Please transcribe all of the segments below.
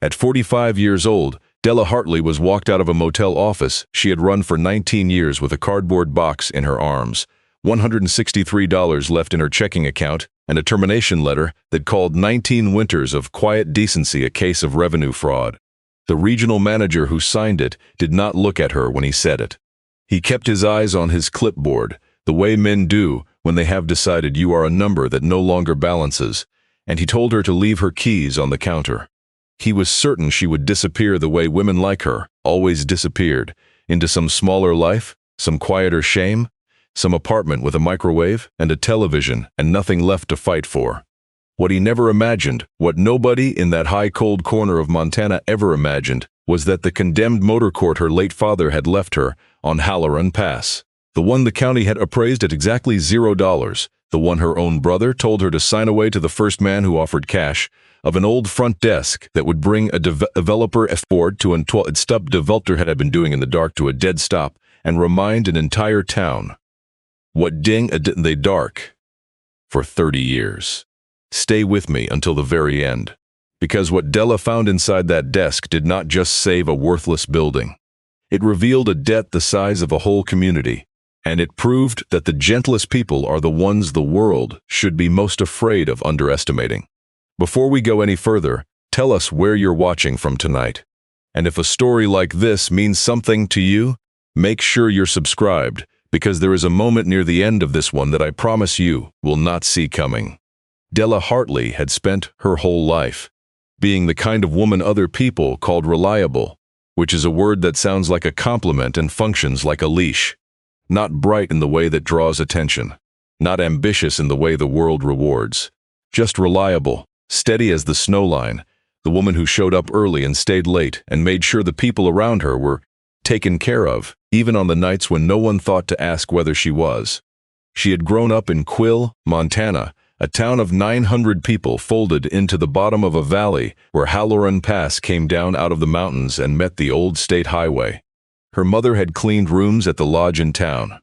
At 45 years old, Della Hartley was walked out of a motel office she had run for 19 years with a cardboard box in her arms, $163 left in her checking account, and a termination letter that called 19 winters of quiet decency a case of revenue fraud. The regional manager who signed it did not look at her when he said it. He kept his eyes on his clipboard, the way men do when they have decided you are a number that no longer balances, and he told her to leave her keys on the counter. He was certain she would disappear the way women like her always disappeared, into some smaller life, some quieter shame, some apartment with a microwave and a television and nothing left to fight for. What he never imagined, what nobody in that high cold corner of Montana ever imagined, was that the condemned motor court her late father had left her on Halloran Pass, the one the county had appraised at exactly $0, the one her own brother told her to sign away to the first man who offered cash, of an old front desk that would bring a developer board to a stub developer had been doing in the dark to a dead stop and remind an entire town. What didn't they dark? For 30 years. Stay with me until the very end. Because what Della found inside that desk did not just save a worthless building. It revealed a debt the size of a whole community, and it proved that the gentlest people are the ones the world should be most afraid of underestimating. Before we go any further, tell us where you're watching from tonight. And if a story like this means something to you, make sure you're subscribed, because there is a moment near the end of this one that I promise you will not see coming. Della Hartley had spent her whole life being the kind of woman other people called reliable, which is a word that sounds like a compliment and functions like a leash. Not bright in the way that draws attention, not ambitious in the way the world rewards, just reliable, steady as the snow line, the woman who showed up early and stayed late and made sure the people around her were taken care of, even on the nights when no one thought to ask whether she was. She had grown up in Quill, Montana, a town of 900 people folded into the bottom of a valley where Halloran Pass came down out of the mountains and met the old state highway. Her mother had cleaned rooms at the lodge in town.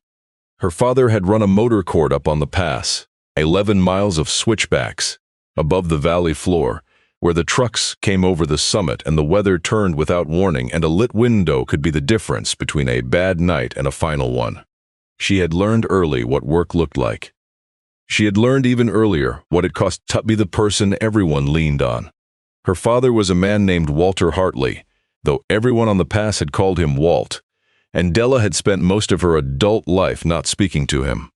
Her father had run a motor court up on the pass, 11 miles of switchbacks, above the valley floor, where the trucks came over the summit and the weather turned without warning and a lit window could be the difference between a bad night and a final one. She had learned early what work looked like. She had learned even earlier what it cost to be the person everyone leaned on. Her father was a man named Walter Hartley, though everyone on the pass had called him Walt, and Della had spent most of her adult life not speaking to him.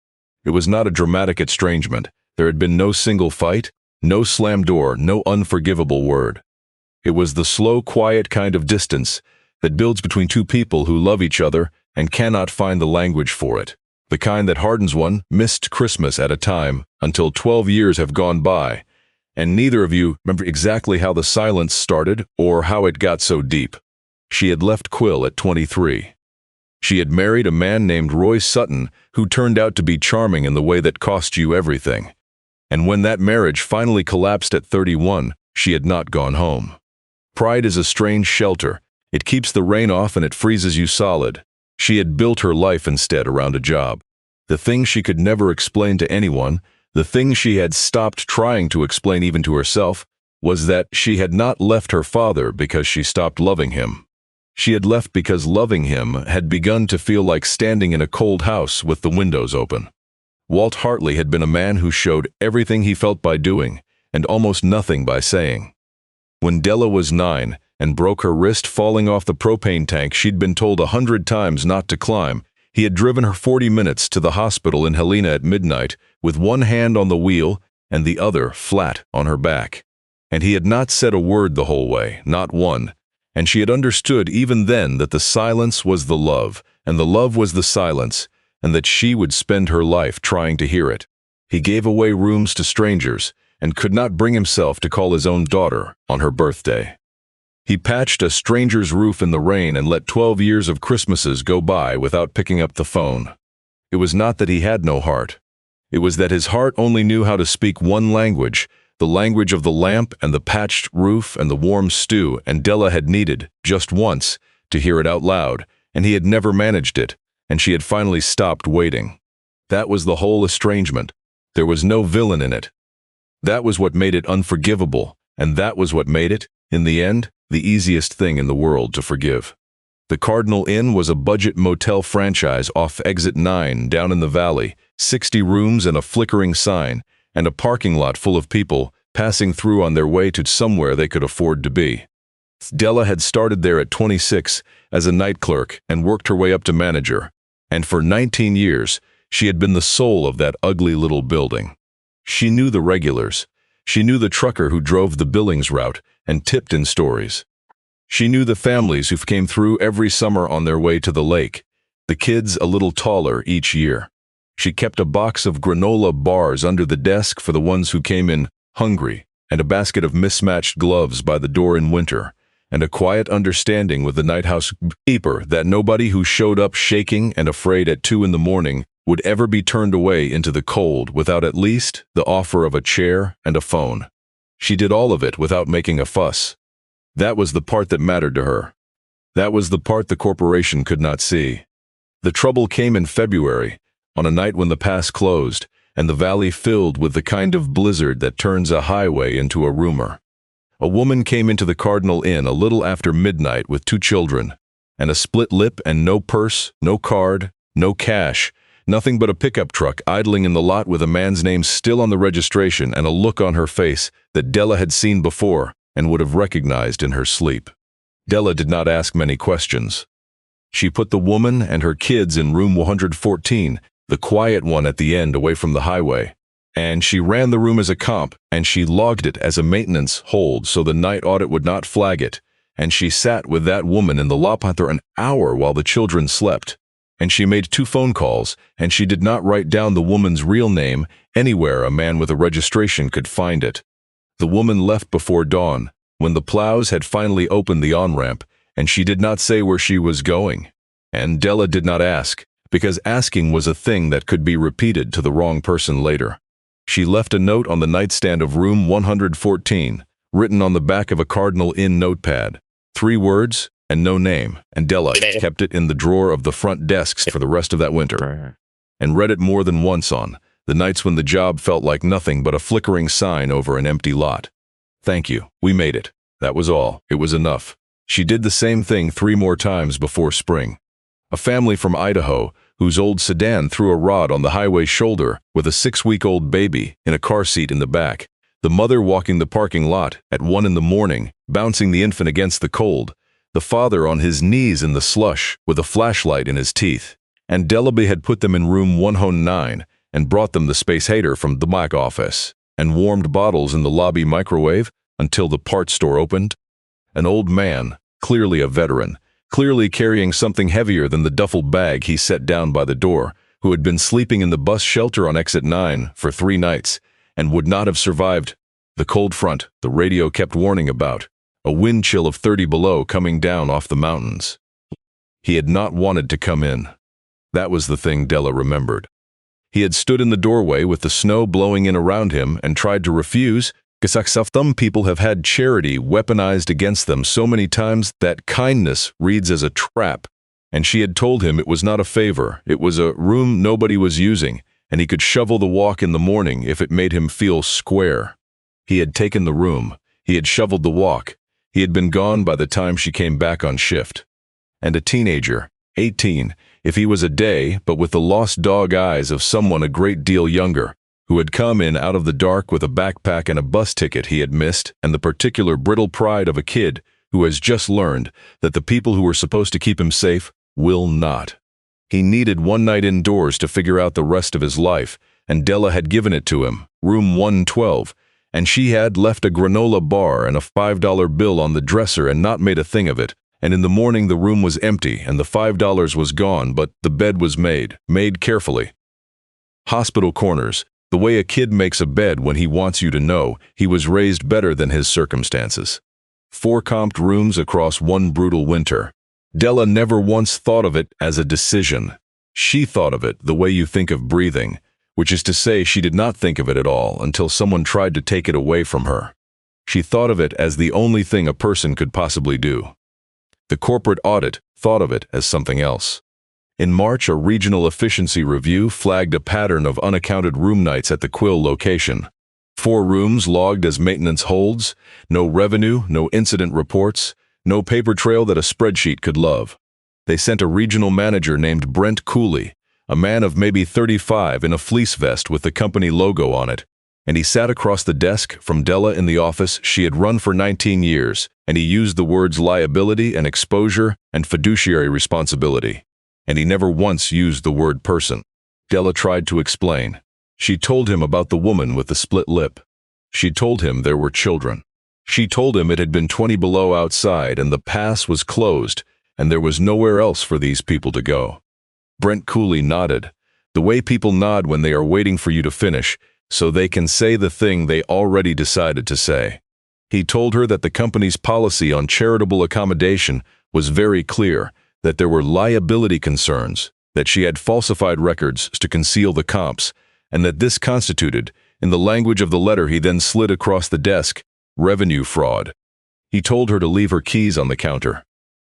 It was not a dramatic estrangement. There had been no single fight, no slammed door, no unforgivable word. It was the slow, quiet kind of distance that builds between two people who love each other and cannot find the language for it. The kind that hardens one missed Christmas at a time until 12 years have gone by, and neither of you remember exactly how the silence started or how it got so deep. She had left Quill at 23. She had married a man named Roy Sutton who turned out to be charming in the way that cost you everything. And when that marriage finally collapsed at 31, she had not gone home. Pride is a strange shelter. It keeps the rain off and it freezes you solid. She had built her life instead around a job. The thing she could never explain to anyone, the thing she had stopped trying to explain even to herself, was that she had not left her father because she stopped loving him. She had left because loving him had begun to feel like standing in a cold house with the windows open. Walt Hartley had been a man who showed everything he felt by doing, and almost nothing by saying. When Della was 9 and broke her wrist falling off the propane tank she'd been told 100 times not to climb, he had driven her 40 minutes to the hospital in Helena at midnight with one hand on the wheel and the other flat on her back. And he had not said a word the whole way, not one. And she had understood even then that the silence was the love, and the love was the silence, and that she would spend her life trying to hear it. He gave away rooms to strangers, and could not bring himself to call his own daughter on her birthday. He patched a stranger's roof in the rain and let 12 years of Christmases go by without picking up the phone. It was not that he had no heart. It was that his heart only knew how to speak one language, the language of the lamp and the patched roof and the warm stew, and Della had needed, just once, to hear it out loud, and he had never managed it, and she had finally stopped waiting. That was the whole estrangement. There was no villain in it. That was what made it unforgivable, and that was what made it In the end, the easiest thing in the world to forgive. The Cardinal Inn was a budget motel franchise off Exit 9 down in the valley, 60 rooms and a flickering sign, and a parking lot full of people passing through on their way to somewhere they could afford to be. Della had started there at 26 as a night clerk and worked her way up to manager, and for 19 years, she had been the soul of that ugly little building. She knew the regulars. She knew the trucker who drove the Billings route and tipped in stories. She knew the families who came through every summer on their way to the lake, the kids a little taller each year. She kept a box of granola bars under the desk for the ones who came in hungry, and a basket of mismatched gloves by the door in winter, and a quiet understanding with the night house keeper that nobody who showed up shaking and afraid at 2 in the morning would ever be turned away into the cold without at least the offer of a chair and a phone. She did all of it without making a fuss. That was the part that mattered to her. That was the part the corporation could not see. The trouble came in February, on a night when the pass closed, and the valley filled with the kind of blizzard that turns a highway into a rumor. A woman came into the Cardinal Inn a little after midnight with 2 children, and a split lip and no purse, no card, no cash, nothing but a pickup truck idling in the lot with a man's name still on the registration and a look on her face that Della had seen before and would have recognized in her sleep. Della did not ask many questions. She put the woman and her kids in room 114, the quiet one at the end away from the highway, and she ran the room as a comp, and she logged it as a maintenance hold so the night audit would not flag it, and she sat with that woman in the lot for an hour while the children slept, and she made 2 phone calls, and she did not write down the woman's real name anywhere a man with a registration could find it. The woman left before dawn, when the plows had finally opened the on-ramp, and she did not say where she was going. And Della did not ask, because asking was a thing that could be repeated to the wrong person later. She left a note on the nightstand of room 114, written on the back of a Cardinal Inn notepad. 3 words and no name, and Della kept it in the drawer of the front desks for the rest of that winter, and read it more than once on the nights when the job felt like nothing but a flickering sign over an empty lot. Thank you, we made it. That was all. It was enough. She did the same thing 3 more times before spring. A family from Idaho, whose old sedan threw a rod on the highway shoulder with a 6-week-old baby in a car seat in the back, the mother walking the parking lot at 1 in the morning, bouncing the infant against the cold, the father on his knees in the slush with a flashlight in his teeth, and Della had put them in room 109 and brought them the space heater from the back office, and warmed bottles in the lobby microwave until the parts store opened. An old man, clearly a veteran, clearly carrying something heavier than the duffel bag he set down by the door, who had been sleeping in the bus shelter on Exit 9 for 3 nights, and would not have survived the cold front the radio kept warning about, a wind chill of 30 below coming down off the mountains. He had not wanted to come in. That was the thing Della remembered. He had stood in the doorway with the snow blowing in around him and tried to refuse, because some people have had charity weaponized against them so many times that kindness reads as a trap, and she had told him it was not a favor, it was a room nobody was using, and he could shovel the walk in the morning if it made him feel square. He had taken the room, he had shoveled the walk, he had been gone by the time she came back on shift. And a teenager, 18, if he was a day, but with the lost dog eyes of someone a great deal younger, who had come in out of the dark with a backpack and a bus ticket he had missed, and the particular brittle pride of a kid who has just learned that the people who were supposed to keep him safe will not. He needed 1 night indoors to figure out the rest of his life, and Della had given it to him, room 112, and she had left a granola bar and a $5 bill on the dresser and not made a thing of it, and in the morning the room was empty and the $5 was gone, but the bed was made carefully. Hospital corners, the way a kid makes a bed when he wants you to know he was raised better than his circumstances. 4 comped rooms across 1 brutal winter. Della never once thought of it as a decision. She thought of it the way you think of breathing, which is to say she did not think of it at all until someone tried to take it away from her. She thought of it as the only thing a person could possibly do. The corporate audit thought of it as something else. In March, a regional efficiency review flagged a pattern of unaccounted room nights at the Quill location. 4 rooms logged as maintenance holds, no revenue, no incident reports, no paper trail that a spreadsheet could love. They sent a regional manager named Brent Cooley, a man of maybe 35 in a fleece vest with the company logo on it, and he sat across the desk from Della in the office she had run for 19 years, and he used the words liability and exposure and fiduciary responsibility, and he never once used the word person. Della tried to explain. She told him about the woman with the split lip. She told him there were children. She told him it had been 20 below outside and the pass was closed, and there was nowhere else for these people to go. Brent Cooley nodded, the way people nod when they are waiting for you to finish, so they can say the thing they already decided to say. He told her that the company's policy on charitable accommodation was very clear, that there were liability concerns, that she had falsified records to conceal the comps, and that this constituted, in the language of the letter he then slid across the desk, revenue fraud. He told her to leave her keys on the counter.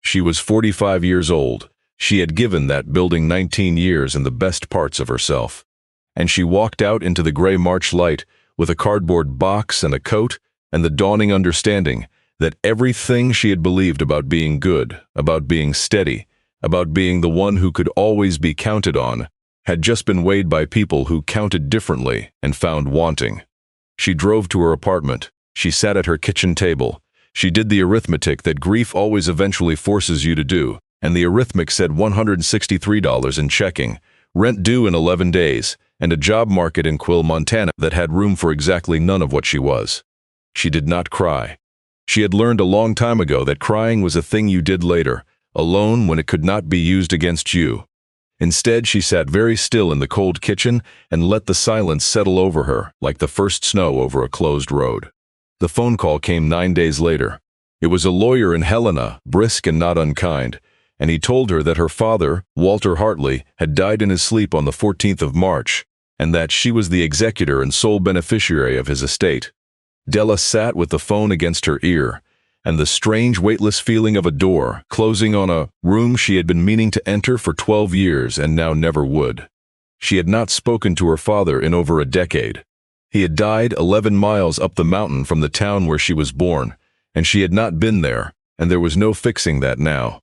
She was 45 years old. She had given that building 19 years and the best parts of herself. And she walked out into the gray March light with a cardboard box and a coat and the dawning understanding that everything she had believed about being good, about being steady, about being the one who could always be counted on, had just been weighed by people who counted differently and found wanting. She drove to her apartment. She sat at her kitchen table. She did the arithmetic that grief always eventually forces you to do, and the arithmetic said $163 in checking, rent due in 11 days, and a job market in Quill, Montana that had room for exactly none of what she was. She did not cry. She had learned a long time ago that crying was a thing you did later, alone when it could not be used against you. Instead, she sat very still in the cold kitchen and let the silence settle over her like the first snow over a closed road. The phone call came 9 days later. It was a lawyer in Helena, brisk and not unkind, and he told her that her father, Walter Hartley, had died in his sleep on the 14th of March, and that she was the executor and sole beneficiary of his estate. Della sat with the phone against her ear, and the strange weightless feeling of a door closing on a room she had been meaning to enter for 12 years and now never would. She had not spoken to her father in over a decade. He had died 11 miles up the mountain from the town where she was born, and she had not been there, and there was no fixing that now.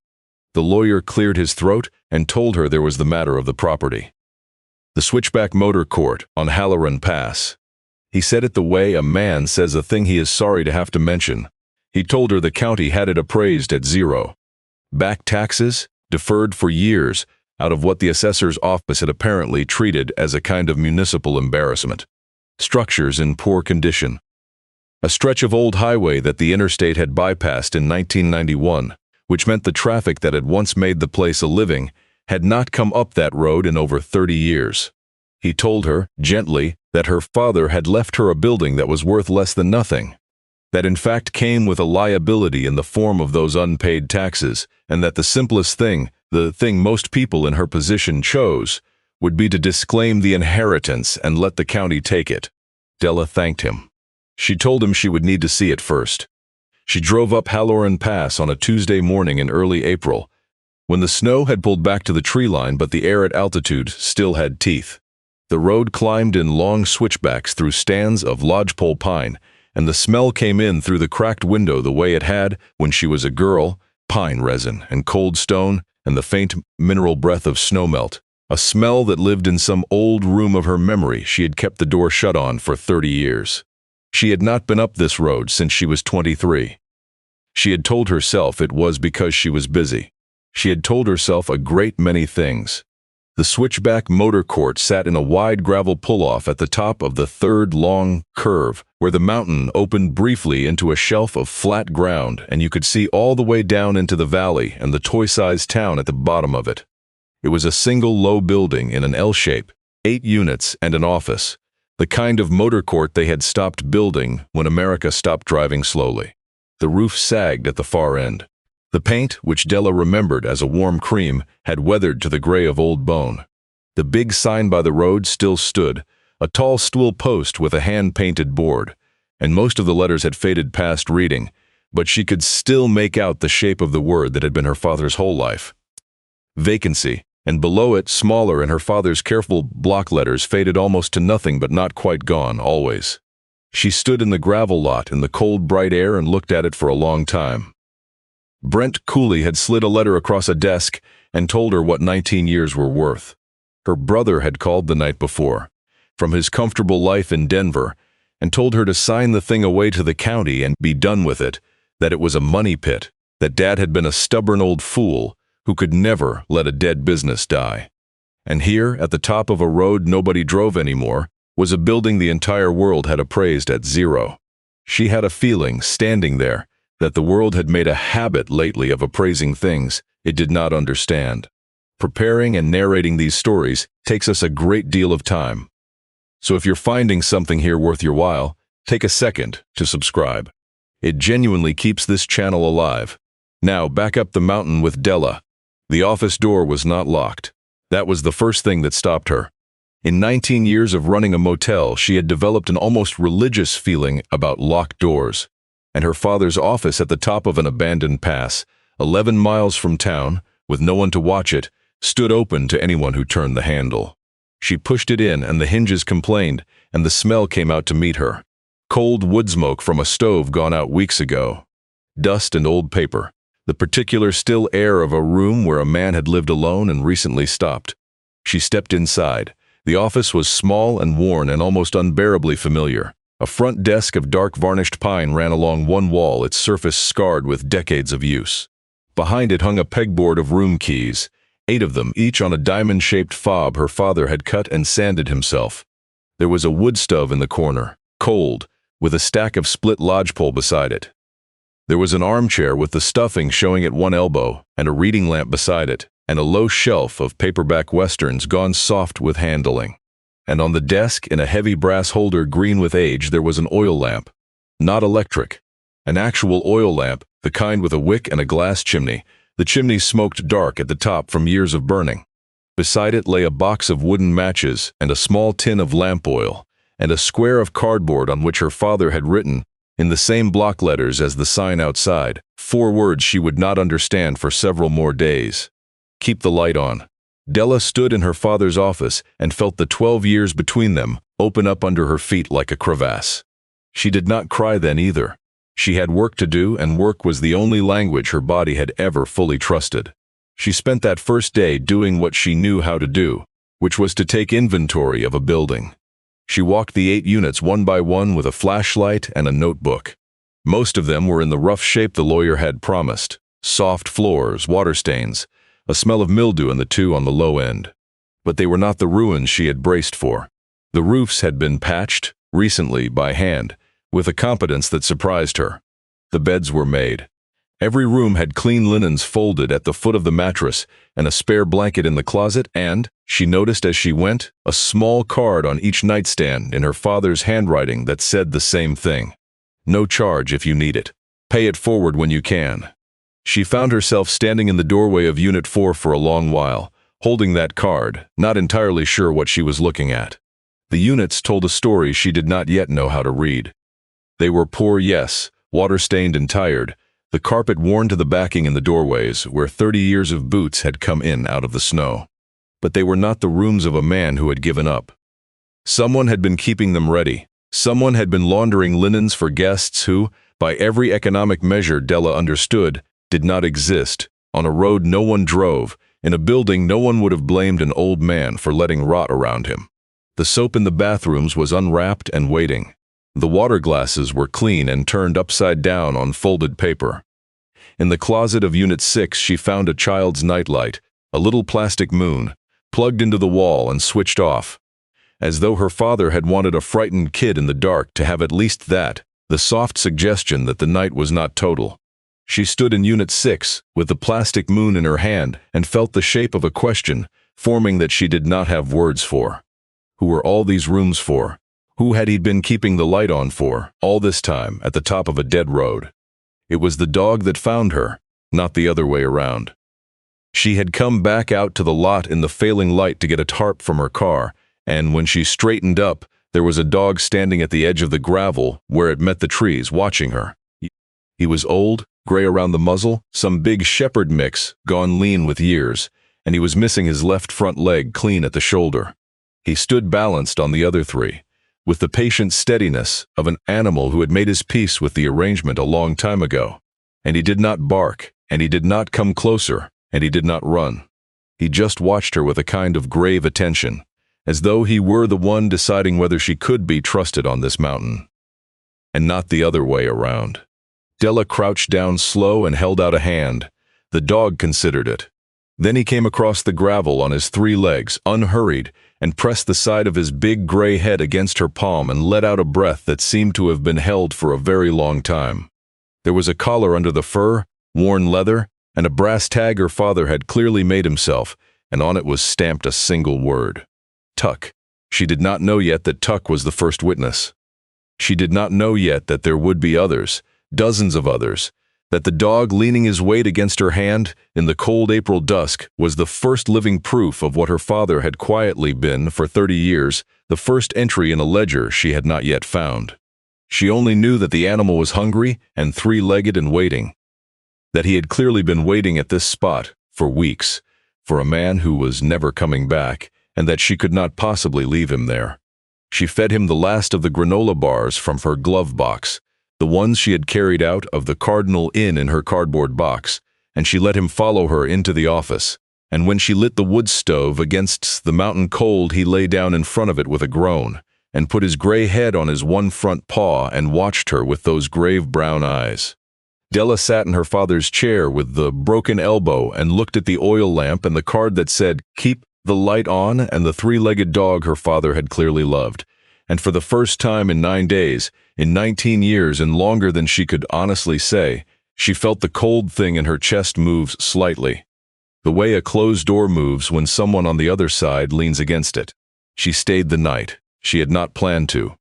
The lawyer cleared his throat and told her there was the matter of the property. The Switchback Motor Court on Halloran Pass. He said it the way a man says a thing he is sorry to have to mention. He told her the county had it appraised at 0. Back taxes, deferred for years, out of what the assessor's office had apparently treated as a kind of municipal embarrassment. Structures in poor condition. A stretch of old highway that the interstate had bypassed in 1991, which meant the traffic that had once made the place a living had not come up that road in over 30 years. He told her, gently, that her father had left her a building that was worth less than nothing, that in fact came with a liability in the form of those unpaid taxes, and that the simplest thing, the thing most people in her position chose, would be to disclaim the inheritance and let the county take it. Della thanked him. She told him she would need to see it first. She drove up Halloran Pass on a Tuesday morning in early April, when the snow had pulled back to the tree line but the air at altitude still had teeth. The road climbed in long switchbacks through stands of lodgepole pine, and the smell came in through the cracked window the way it had when she was a girl, pine resin and cold stone and the faint mineral breath of snowmelt, a smell that lived in some old room of her memory she had kept the door shut on for 30 years. She had not been up this road since she was 23. She had told herself it was because she was busy. She had told herself a great many things. The Switchback Motor Court sat in a wide gravel pull-off at the top of the third long curve, where the mountain opened briefly into a shelf of flat ground and you could see all the way down into the valley and the toy-sized town at the bottom of it. It was a single low building in an L shape, 8 units and an office, the kind of motor court they had stopped building when America stopped driving slowly. The roof sagged at the far end. The paint, which Della remembered as a warm cream, had weathered to the gray of old bone. The big sign by the road still stood, a tall stool post with a hand-painted board, and most of the letters had faded past reading, but she could still make out the shape of the word that had been her father's whole life. Vacancy, and below it, smaller in her father's careful block letters, faded almost to nothing but not quite gone, always. She stood in the gravel lot in the cold, bright air and looked at it for a long time. Brent Cooley had slid a letter across a desk and told her what 19 years were worth. Her brother had called the night before, from his comfortable life in Denver, and told her to sign the thing away to the county and be done with it, that it was a money pit, that Dad had been a stubborn old fool who could never let a dead business die. And here, at the top of a road nobody drove anymore, was a building the entire world had appraised at zero. She had a feeling, standing there, that the world had made a habit lately of appraising things it did not understand. Preparing and narrating these stories takes us a great deal of time. So if you're finding something here worth your while, take a second to subscribe. It genuinely keeps this channel alive. Now, back up the mountain with Della. The office door was not locked. That was the first thing that stopped her. In 19 years of running a motel, she had developed an almost religious feeling about locked doors. And her father's office at the top of an abandoned pass, 11 miles from town, with no one to watch it, stood open to anyone who turned the handle. She pushed it in and the hinges complained, and the smell came out to meet her. Cold wood smoke from a stove gone out weeks ago. Dust and old paper. The particular still air of a room where a man had lived alone and recently stopped. She stepped inside. The office was small and worn and almost unbearably familiar. A front desk of dark varnished pine ran along one wall, its surface scarred with decades of use. Behind it hung a pegboard of room keys, 8 of them, each on a diamond-shaped fob her father had cut and sanded himself. There was a wood stove in the corner, cold, with a stack of split lodgepole beside it. There was an armchair with the stuffing showing at one elbow, and a reading lamp beside it, and a low shelf of paperback westerns gone soft with handling. And on the desk, in a heavy brass holder green with age, there was an oil lamp. Not electric. An actual oil lamp, the kind with a wick and a glass chimney. The chimney smoked dark at the top from years of burning. Beside it lay a box of wooden matches and a small tin of lamp oil, and a square of cardboard on which her father had written, in the same block letters as the sign outside, 4 words she would not understand for several more days. Keep the light on. Della stood in her father's office and felt the 12 years between them open up under her feet like a crevasse. She did not cry then either. She had work to do, and work was the only language her body had ever fully trusted. She spent that first day doing what she knew how to do, which was to take inventory of a building. She walked the 8 units one by one with a flashlight and a notebook. Most of them were in the rough shape the lawyer had promised. Soft floors, water stains, a smell of mildew in the 2 on the low end. But they were not the ruins she had braced for. The roofs had been patched, recently by hand, with a competence that surprised her. The beds were made. Every room had clean linens folded at the foot of the mattress and a spare blanket in the closet and, she noticed as she went, a small card on each nightstand in her father's handwriting that said the same thing. No charge if you need it. Pay it forward when you can. She found herself standing in the doorway of Unit 4 for a long while, holding that card, not entirely sure what she was looking at. The units told a story she did not yet know how to read. They were poor, yes, water-stained and tired, the carpet worn to the backing in the doorways where 30 years of boots had come in out of the snow. But they were not the rooms of a man who had given up. Someone had been keeping them ready. Someone had been laundering linens for guests who, by every economic measure Della understood, did not exist, on a road no one drove, in a building no one would have blamed an old man for letting rot around him. The soap in the bathrooms was unwrapped and waiting. The water glasses were clean and turned upside down on folded paper. In the closet of Unit 6 she found a child's nightlight, a little plastic moon, plugged into the wall and switched off. As though her father had wanted a frightened kid in the dark to have at least that, the soft suggestion that the night was not total. She stood in Unit 6, with the plastic moon in her hand, and felt the shape of a question, forming that she did not have words for. Who were all these rooms for? Who had he been keeping the light on for, all this time, at the top of a dead road? It was the dog that found her, not the other way around. She had come back out to the lot in the failing light to get a tarp from her car, and when she straightened up, there was a dog standing at the edge of the gravel where it met the trees, watching her. He was old, gray around the muzzle, some big shepherd mix, gone lean with years, and he was missing his left front leg clean at the shoulder. He stood balanced on the other 3. with the patient steadiness of an animal who had made his peace with the arrangement a long time ago. And he did not bark, and he did not come closer, and he did not run. He just watched her with a kind of grave attention, as though he were the one deciding whether she could be trusted on this mountain, and not the other way around. Della crouched down slow and held out a hand. The dog considered it. Then he came across the gravel on his 3 legs, unhurried, and pressed the side of his big gray head against her palm and let out a breath that seemed to have been held for a very long time. There was a collar under the fur, worn leather, and a brass tag her father had clearly made himself, and on it was stamped a single word: Tuck. She did not know yet that Tuck was the first witness. She did not know yet that there would be others, dozens of others, that the dog leaning his weight against her hand in the cold April dusk was the first living proof of what her father had quietly been for 30 years, the first entry in a ledger she had not yet found. She only knew that the animal was hungry and 3-legged and waiting, that he had clearly been waiting at this spot for weeks, for a man who was never coming back, and that she could not possibly leave him there. She fed him the last of the granola bars from her glove box, the ones she had carried out of the Cardinal Inn in her cardboard box, and she let him follow her into the office. And when she lit the wood stove against the mountain cold, he lay down in front of it with a groan, and put his gray head on his one front paw and watched her with those grave brown eyes. Della sat in her father's chair with the broken elbow and looked at the oil lamp and the card that said, "Keep the light on," and the 3-legged dog her father had clearly loved. And for the first time in 9 days, in 19 years and longer than she could honestly say, she felt the cold thing in her chest move slightly, the way a closed door moves when someone on the other side leans against it. She stayed the night. She had not planned to.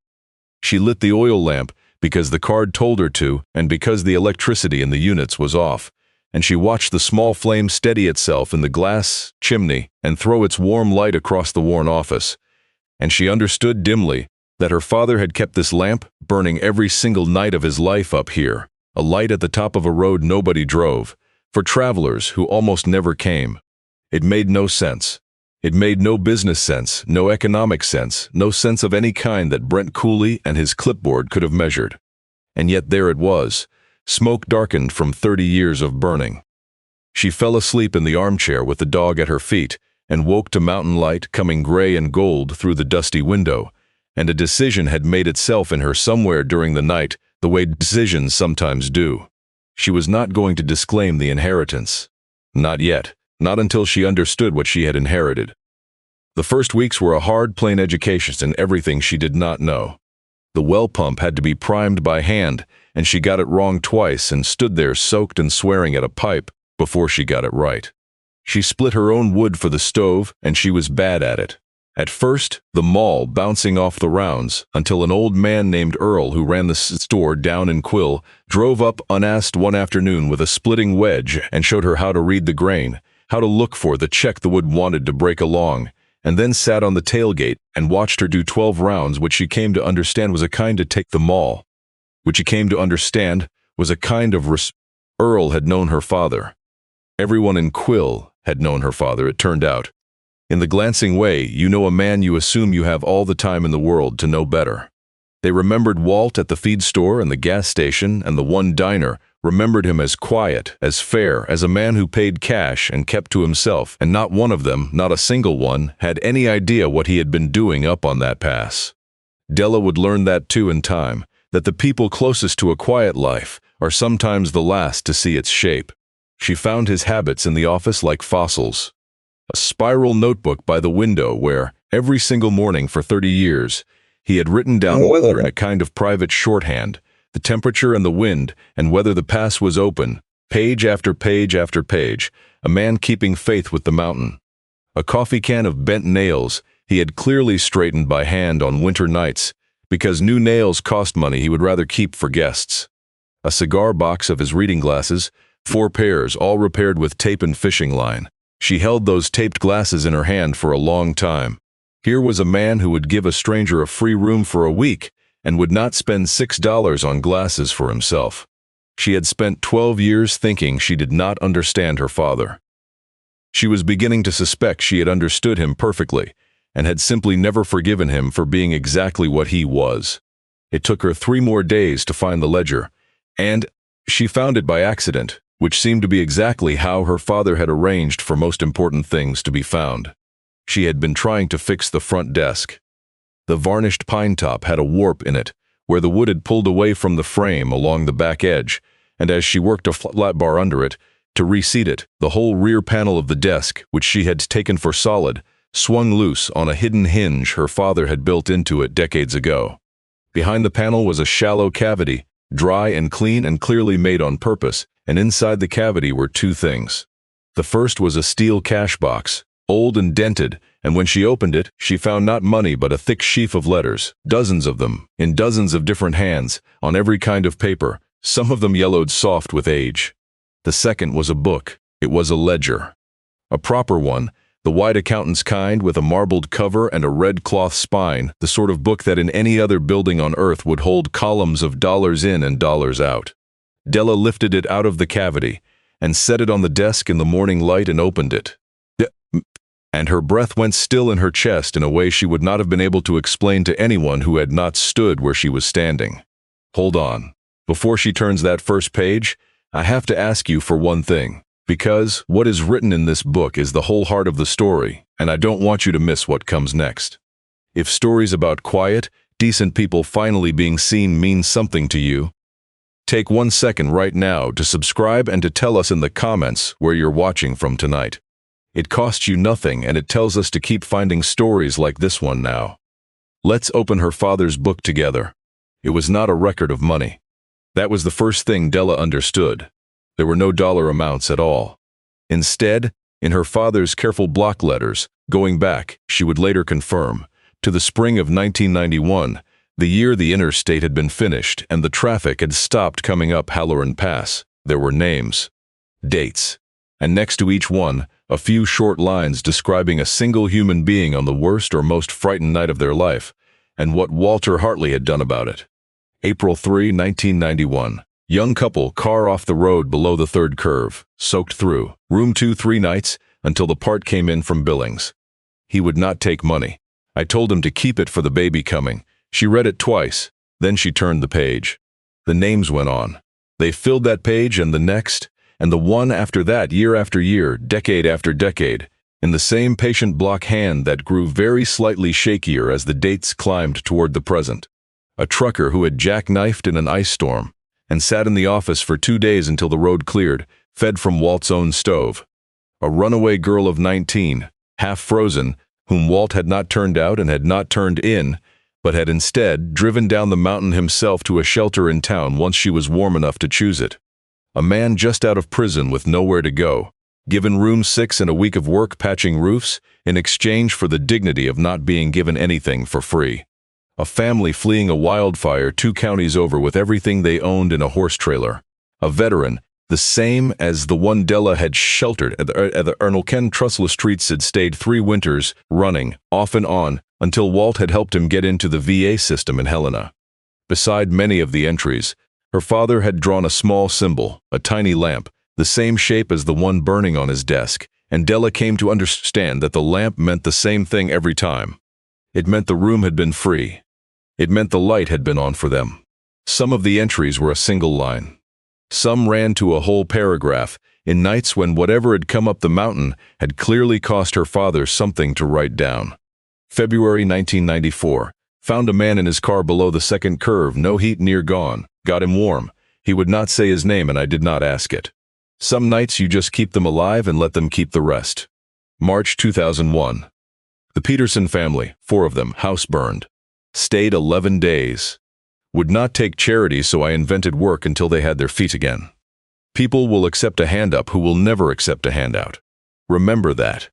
She lit the oil lamp because the card told her to, and because the electricity in the units was off, and she watched the small flame steady itself in the glass chimney and throw its warm light across the worn office. And she understood dimly that her father had kept this lamp burning every single night of his life up here, a light at the top of a road nobody drove, for travelers who almost never came. It made no sense. It made no business sense, no economic sense, no sense of any kind that Brent Cooley and his clipboard could have measured. And yet there it was, smoke darkened from 30 years of burning. She fell asleep in the armchair with the dog at her feet and woke to mountain light coming gray and gold through the dusty window, and a decision had made itself in her somewhere during the night, the way decisions sometimes do. She was not going to disclaim the inheritance. Not yet. Not until she understood what she had inherited. The first weeks were a hard, plain education in everything she did not know. The well pump had to be primed by hand, and she got it wrong twice and stood there soaked and swearing at a pipe before she got it right. She split her own wood for the stove, and she was bad at it. At first, the maul bouncing off the rounds, until an old man named Earl, who ran the store down in Quill, drove up unasked one afternoon with a splitting wedge and showed her how to read the grain, how to look for the check the wood wanted to break along, and then sat on the tailgate and watched her do 12 rounds, which she came to understand was a kind to take the maul, which she came to understand was a kind of Earl had known her father. Everyone in Quill had known her father, it turned out. In the glancing way, you know a man you assume you have all the time in the world to know better. They remembered Walt at the feed store and the gas station and the one diner, remembered him as quiet, as fair, as a man who paid cash and kept to himself, and not one of them, not a single one, had any idea what he had been doing up on that pass. Della would learn that too in time, that the people closest to a quiet life are sometimes the last to see its shape. She found his habits in the office like fossils. A spiral notebook by the window where, every single morning for 30 years, he had written down in a kind of private shorthand, the temperature and the wind, and whether the pass was open, page after page after page, a man keeping faith with the mountain. A coffee can of bent nails he had clearly straightened by hand on winter nights, because new nails cost money he would rather keep for guests. A cigar box of his reading glasses, 4 pairs, all repaired with tape and fishing line. She held those taped glasses in her hand for a long time. Here was a man who would give a stranger a free room for a week and would not spend $6 on glasses for himself. She had spent 12 years thinking she did not understand her father. She was beginning to suspect she had understood him perfectly, and had simply never forgiven him for being exactly what he was. It took her 3 more days to find the ledger, and she found it by accident, which seemed to be exactly how her father had arranged for most important things to be found. She had been trying to fix the front desk. The varnished pine top had a warp in it, where the wood had pulled away from the frame along the back edge, and as she worked a flat bar under it, to reseat it, the whole rear panel of the desk, which she had taken for solid, swung loose on a hidden hinge her father had built into it decades ago. Behind the panel was a shallow cavity, dry and clean and clearly made on purpose, and inside the cavity were 2 things. The first was a steel cash box, old and dented, and when she opened it, she found not money but a thick sheaf of letters, dozens of them, in dozens of different hands, on every kind of paper, some of them yellowed soft with age. The second was a book. It was a ledger. A proper one, the white accountant's kind with a marbled cover and a red cloth spine, the sort of book that in any other building on earth would hold columns of dollars in and dollars out. Della lifted it out of the cavity and set it on the desk in the morning light and opened it. And her breath went still in her chest in a way she would not have been able to explain to anyone who had not stood where she was standing. Hold on. Before she turns that first page, I have to ask you for one thing, because what is written in this book is the whole heart of the story, and I don't want you to miss what comes next. If stories about quiet, decent people finally being seen mean something to you, take 1 second right now to subscribe and to tell us in the comments where you're watching from tonight. It costs you nothing, and it tells us to keep finding stories like this one now. Let's open her father's book together. It was not a record of money. That was the first thing Della understood. There were no dollar amounts at all. Instead, in her father's careful block letters, going back, she would later confirm, to the spring of 1991, the year the interstate had been finished and the traffic had stopped coming up Halloran Pass, there were names, dates, and next to each one, a few short lines describing a single human being on the worst or most frightened night of their life, and what Walter Hartley had done about it. April 3, 1991. Young couple, car off the road below the 3rd curve, soaked through, room 2 3 nights, until the part came in from Billings. He would not take money. I told him to keep it for the baby coming. She read it twice, then she turned the page. The names went on. They filled that page and the next, and the one after that, year after year, decade after decade, in the same patient block hand that grew very slightly shakier as the dates climbed toward the present. A trucker who had jackknifed in an ice storm and sat in the office for 2 days until the road cleared, fed from Walt's own stove. A runaway girl of 19, half frozen, whom Walt had not turned out and had not turned in, but had instead driven down the mountain himself to a shelter in town once she was warm enough to choose it. A man just out of prison with nowhere to go, given room 6 and a week of work patching roofs in exchange for the dignity of not being given anything for free. A family fleeing a wildfire 2 counties over with everything they owned in a horse trailer. A veteran, the same as the one Della had sheltered at the Ernalken trussless streets, had stayed 3 winters running, off and on, until Walt had helped him get into the VA system in Helena. Beside many of the entries, her father had drawn a small symbol, a tiny lamp, the same shape as the one burning on his desk, and Della came to understand that the lamp meant the same thing every time. It meant the room had been free. It meant the light had been on for them. Some of the entries were a single line. Some ran to a whole paragraph, in nights when whatever had come up the mountain had clearly cost her father something to write down. February 1994. Found a man in his car below the 2nd curve, no heat, near gone. Got him warm. He would not say his name and I did not ask it. Some nights you just keep them alive and let them keep the rest. March 2001. The Peterson family, 4 of them, house burned. Stayed 11 days. Would not take charity, so I invented work until they had their feet again. People will accept a hand up who will never accept a handout. Remember that.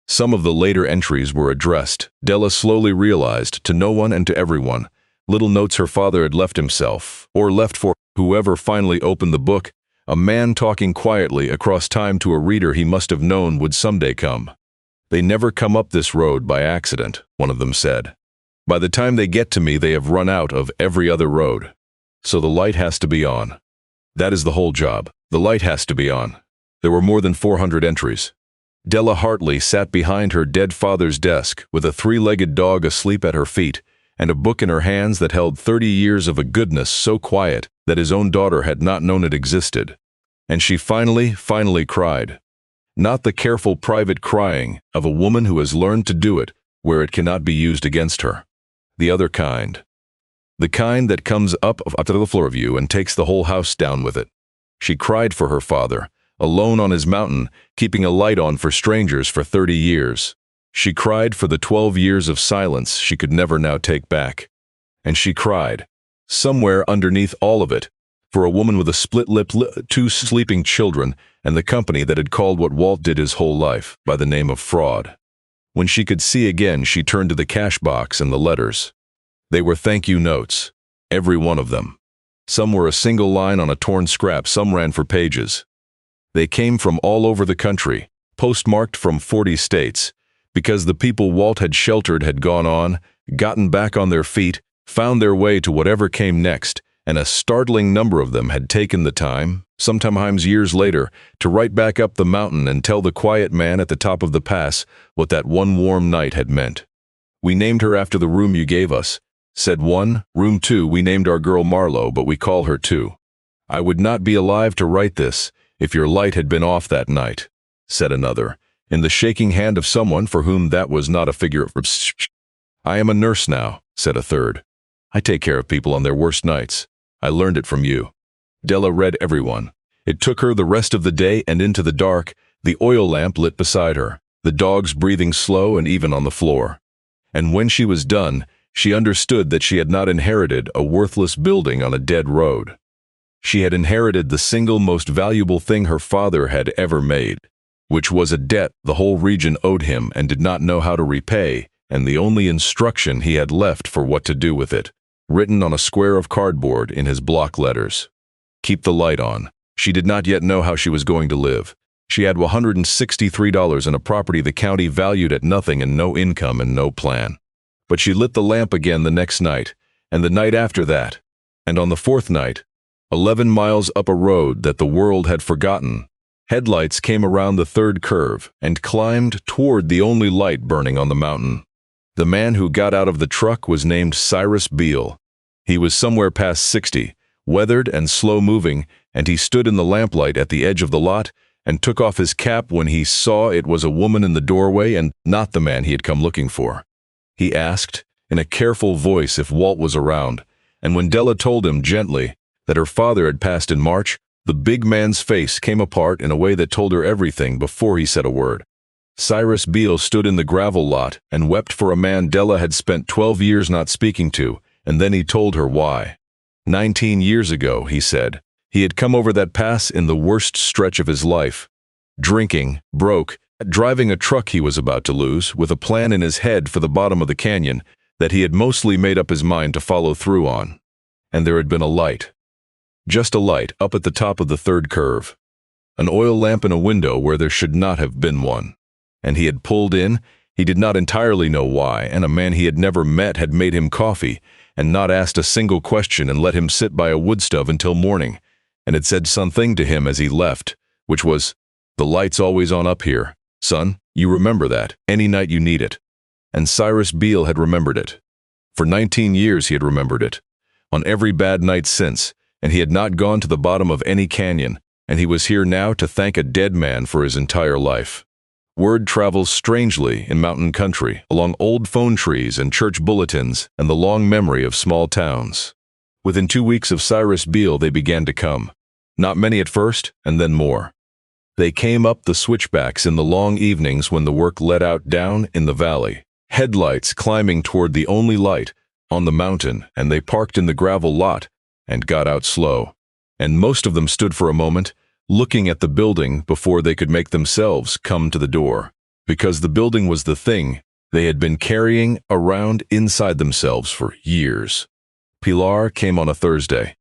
Some of the later entries were addressed, Della slowly realized, to no one and to everyone. Little notes her father had left himself, or left for whoever finally opened the book, a man talking quietly across time to a reader he must have known would someday come. They never come up this road by accident, one of them said. By the time they get to me, they have run out of every other road. So the light has to be on. That is the whole job. The light has to be on. There were more than 400 entries. Della Hartley sat behind her dead father's desk with a three-legged dog asleep at her feet and a book in her hands that held 30 years of a goodness so quiet that his own daughter had not known it existed. And she finally cried. Not the careful private crying of a woman who has learned to do it where it cannot be used against her. The other kind. The kind that comes up to the floor of you and takes the whole house down with it. She cried for her father, alone on his mountain, keeping a light on for strangers for 30 years. She cried for the 12 years of silence she could never now take back. And she cried, somewhere underneath all of it, for a woman with a split lip, 2 sleeping children, and the company that had called what Walt did his whole life by the name of fraud. When she could see again, she turned to the cash box and the letters. They were thank you notes, every one of them. Some were a single line on a torn scrap, some ran for pages. They came from all over the country, postmarked from 40 states, because the people Walt had sheltered had gone on, gotten back on their feet, found their way to whatever came next, and a startling number of them had taken the time, sometimes years later, to write back up the mountain and tell the quiet man at the top of the pass what that one warm night had meant. We named her after the room you gave us, said one. Room 2, we named our girl Marlowe, but we call her 2. I would not be alive to write this if your light had been off that night, said another, in the shaking hand of someone for whom that was not a figure of speech. I am a nurse now, said a third. I take care of people on their worst nights. I learned it from you. Della read everyone. It took her the rest of the day and into the dark, the oil lamp lit beside her, the dogs breathing slow and even on the floor. And when she was done, she understood that she had not inherited a worthless building on a dead road. She had inherited the single most valuable thing her father had ever made, which was a debt the whole region owed him and did not know how to repay, and the only instruction he had left for what to do with it, written on a square of cardboard in his block letters. Keep the light on. She did not yet know how she was going to live. She had $163 in a property the county valued at nothing and no income and no plan. But she lit the lamp again the next night, and the night after that, and on the 4th night, 11 miles up a road that the world had forgotten, headlights came around the 3rd curve and climbed toward the only light burning on the mountain. The man who got out of the truck was named Cyrus Beale. He was somewhere past 60, weathered and slow-moving, and he stood in the lamplight at the edge of the lot and took off his cap when he saw it was a woman in the doorway and not the man he had come looking for. He asked, in a careful voice, if Walt was around, and when Della told him gently that her father had passed in March, the big man's face came apart in a way that told her everything before he said a word. Cyrus Beale stood in the gravel lot and wept for a man Della had spent 12 years not speaking to, and then he told her why. 19 years ago, he said, he had come over that pass in the worst stretch of his life. Drinking, broke, driving a truck he was about to lose, with a plan in his head for the bottom of the canyon that he had mostly made up his mind to follow through on. And there had been a light. Just a light up at the top of the 3rd curve. An oil lamp in a window where there should not have been one. And he had pulled in, he did not entirely know why, and a man he had never met had made him coffee, and not asked a single question and let him sit by a wood stove until morning, and had said something to him as he left, which was, "The light's always on up here. Son, you remember that, any night you need it." And Cyrus Beale had remembered it. For 19 years he had remembered it, on every bad night since, and he had not gone to the bottom of any canyon, and he was here now to thank a dead man for his entire life. Word travels strangely in mountain country, along old phone trees and church bulletins and the long memory of small towns. Within 2 weeks of Cyrus Beale they began to come. Not many at first, and then more. They came up the switchbacks in the long evenings when the work led out down in the valley, headlights climbing toward the only light on the mountain, and they parked in the gravel lot and got out slow. And most of them stood for a moment, looking at the building before they could make themselves come to the door, because the building was the thing they had been carrying around inside themselves for years. Pilar came on a Thursday.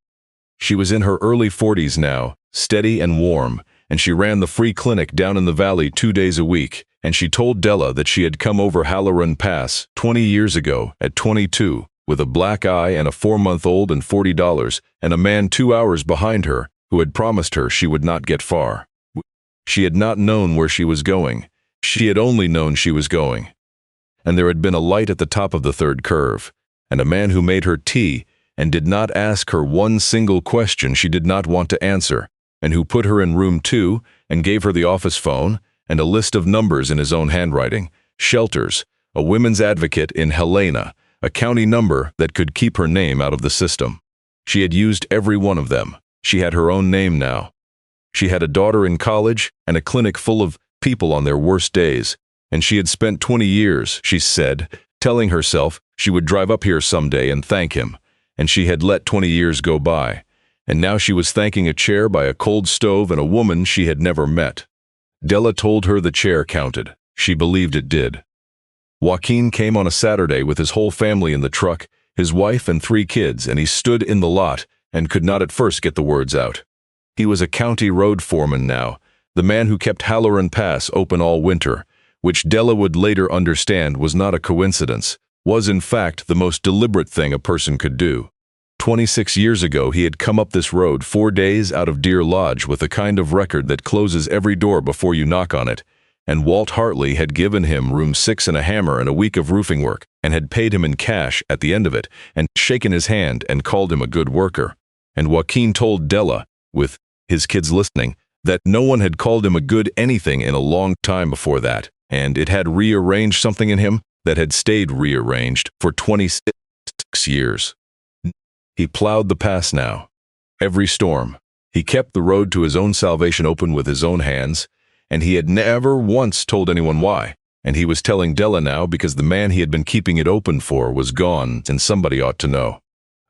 She was in her early 40s now, steady and warm, and she ran the free clinic down in the valley 2 days a week, and she told Della that she had come over Halloran Pass 20 years ago at 22, with a black eye and a 4-month-old and $40, and a man 2 hours behind her who had promised her she would not get far. She had not known where she was going. She had only known she was going. And there had been a light at the top of the third curve, and a man who made her tea and did not ask her one single question she did not want to answer, and who put her in room 2 and gave her the office phone and a list of numbers in his own handwriting, shelters, a women's advocate in Helena, a county number that could keep her name out of the system. She had used every one of them. She had her own name now. She had a daughter in college and a clinic full of people on their worst days, and she had spent 20 years, she said, telling herself she would drive up here someday and thank him, and she had let 20 years go by, and now she was thanking a chair by a cold stove and a woman she had never met. Della told her the chair counted. She believed it did. Joaquin came on a Saturday with his whole family in the truck, his wife and 3 kids, and he stood in the lot and could not at first get the words out. He was a county road foreman now, the man who kept Halloran Pass open all winter, which Della would later understand was not a coincidence, was in fact the most deliberate thing a person could do. 26 years ago he had come up this road 4 days out of Deer Lodge with the kind of record that closes every door before you knock on it, and Walt Hartley had given him room 6 and a hammer and a week of roofing work, and had paid him in cash at the end of it, and shaken his hand and called him a good worker. And Joaquin told Della, with his kids listening, that no one had called him a good anything in a long time before that, and it had rearranged something in him that had stayed rearranged for 26 years. He plowed the pass now. Every storm. He kept the road to his own salvation open with his own hands, and he had never once told anyone why, and he was telling Della now because the man he had been keeping it open for was gone, and somebody ought to know.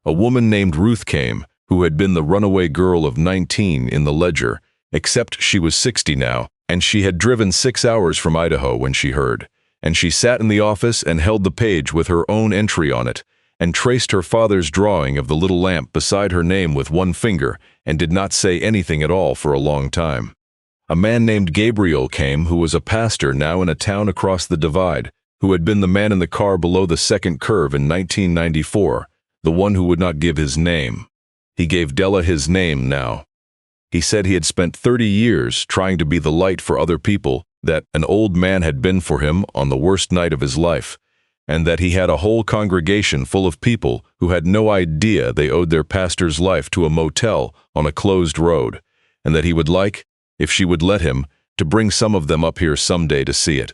A woman named Ruth came, who had been the runaway girl of 19 in the ledger, except she was 60 now, and she had driven 6 hours from Idaho when she heard, and she sat in the office and held the page with her own entry on it, and traced her father's drawing of the little lamp beside her name with one finger, and did not say anything at all for a long time. A man named Gabriel came, who was a pastor now in a town across the divide, who had been the man in the car below the second curve in 1994, the one who would not give his name. He gave Della his name now. He said he had spent 30 years trying to be the light for other people that an old man had been for him on the worst night of his life, and that he had a whole congregation full of people who had no idea they owed their pastor's life to a motel on a closed road, and that he would like, if she would let him, to bring some of them up here someday to see it.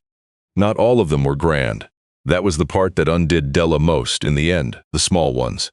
Not all of them were grand. That was the part that undid Della most in the end, the small ones.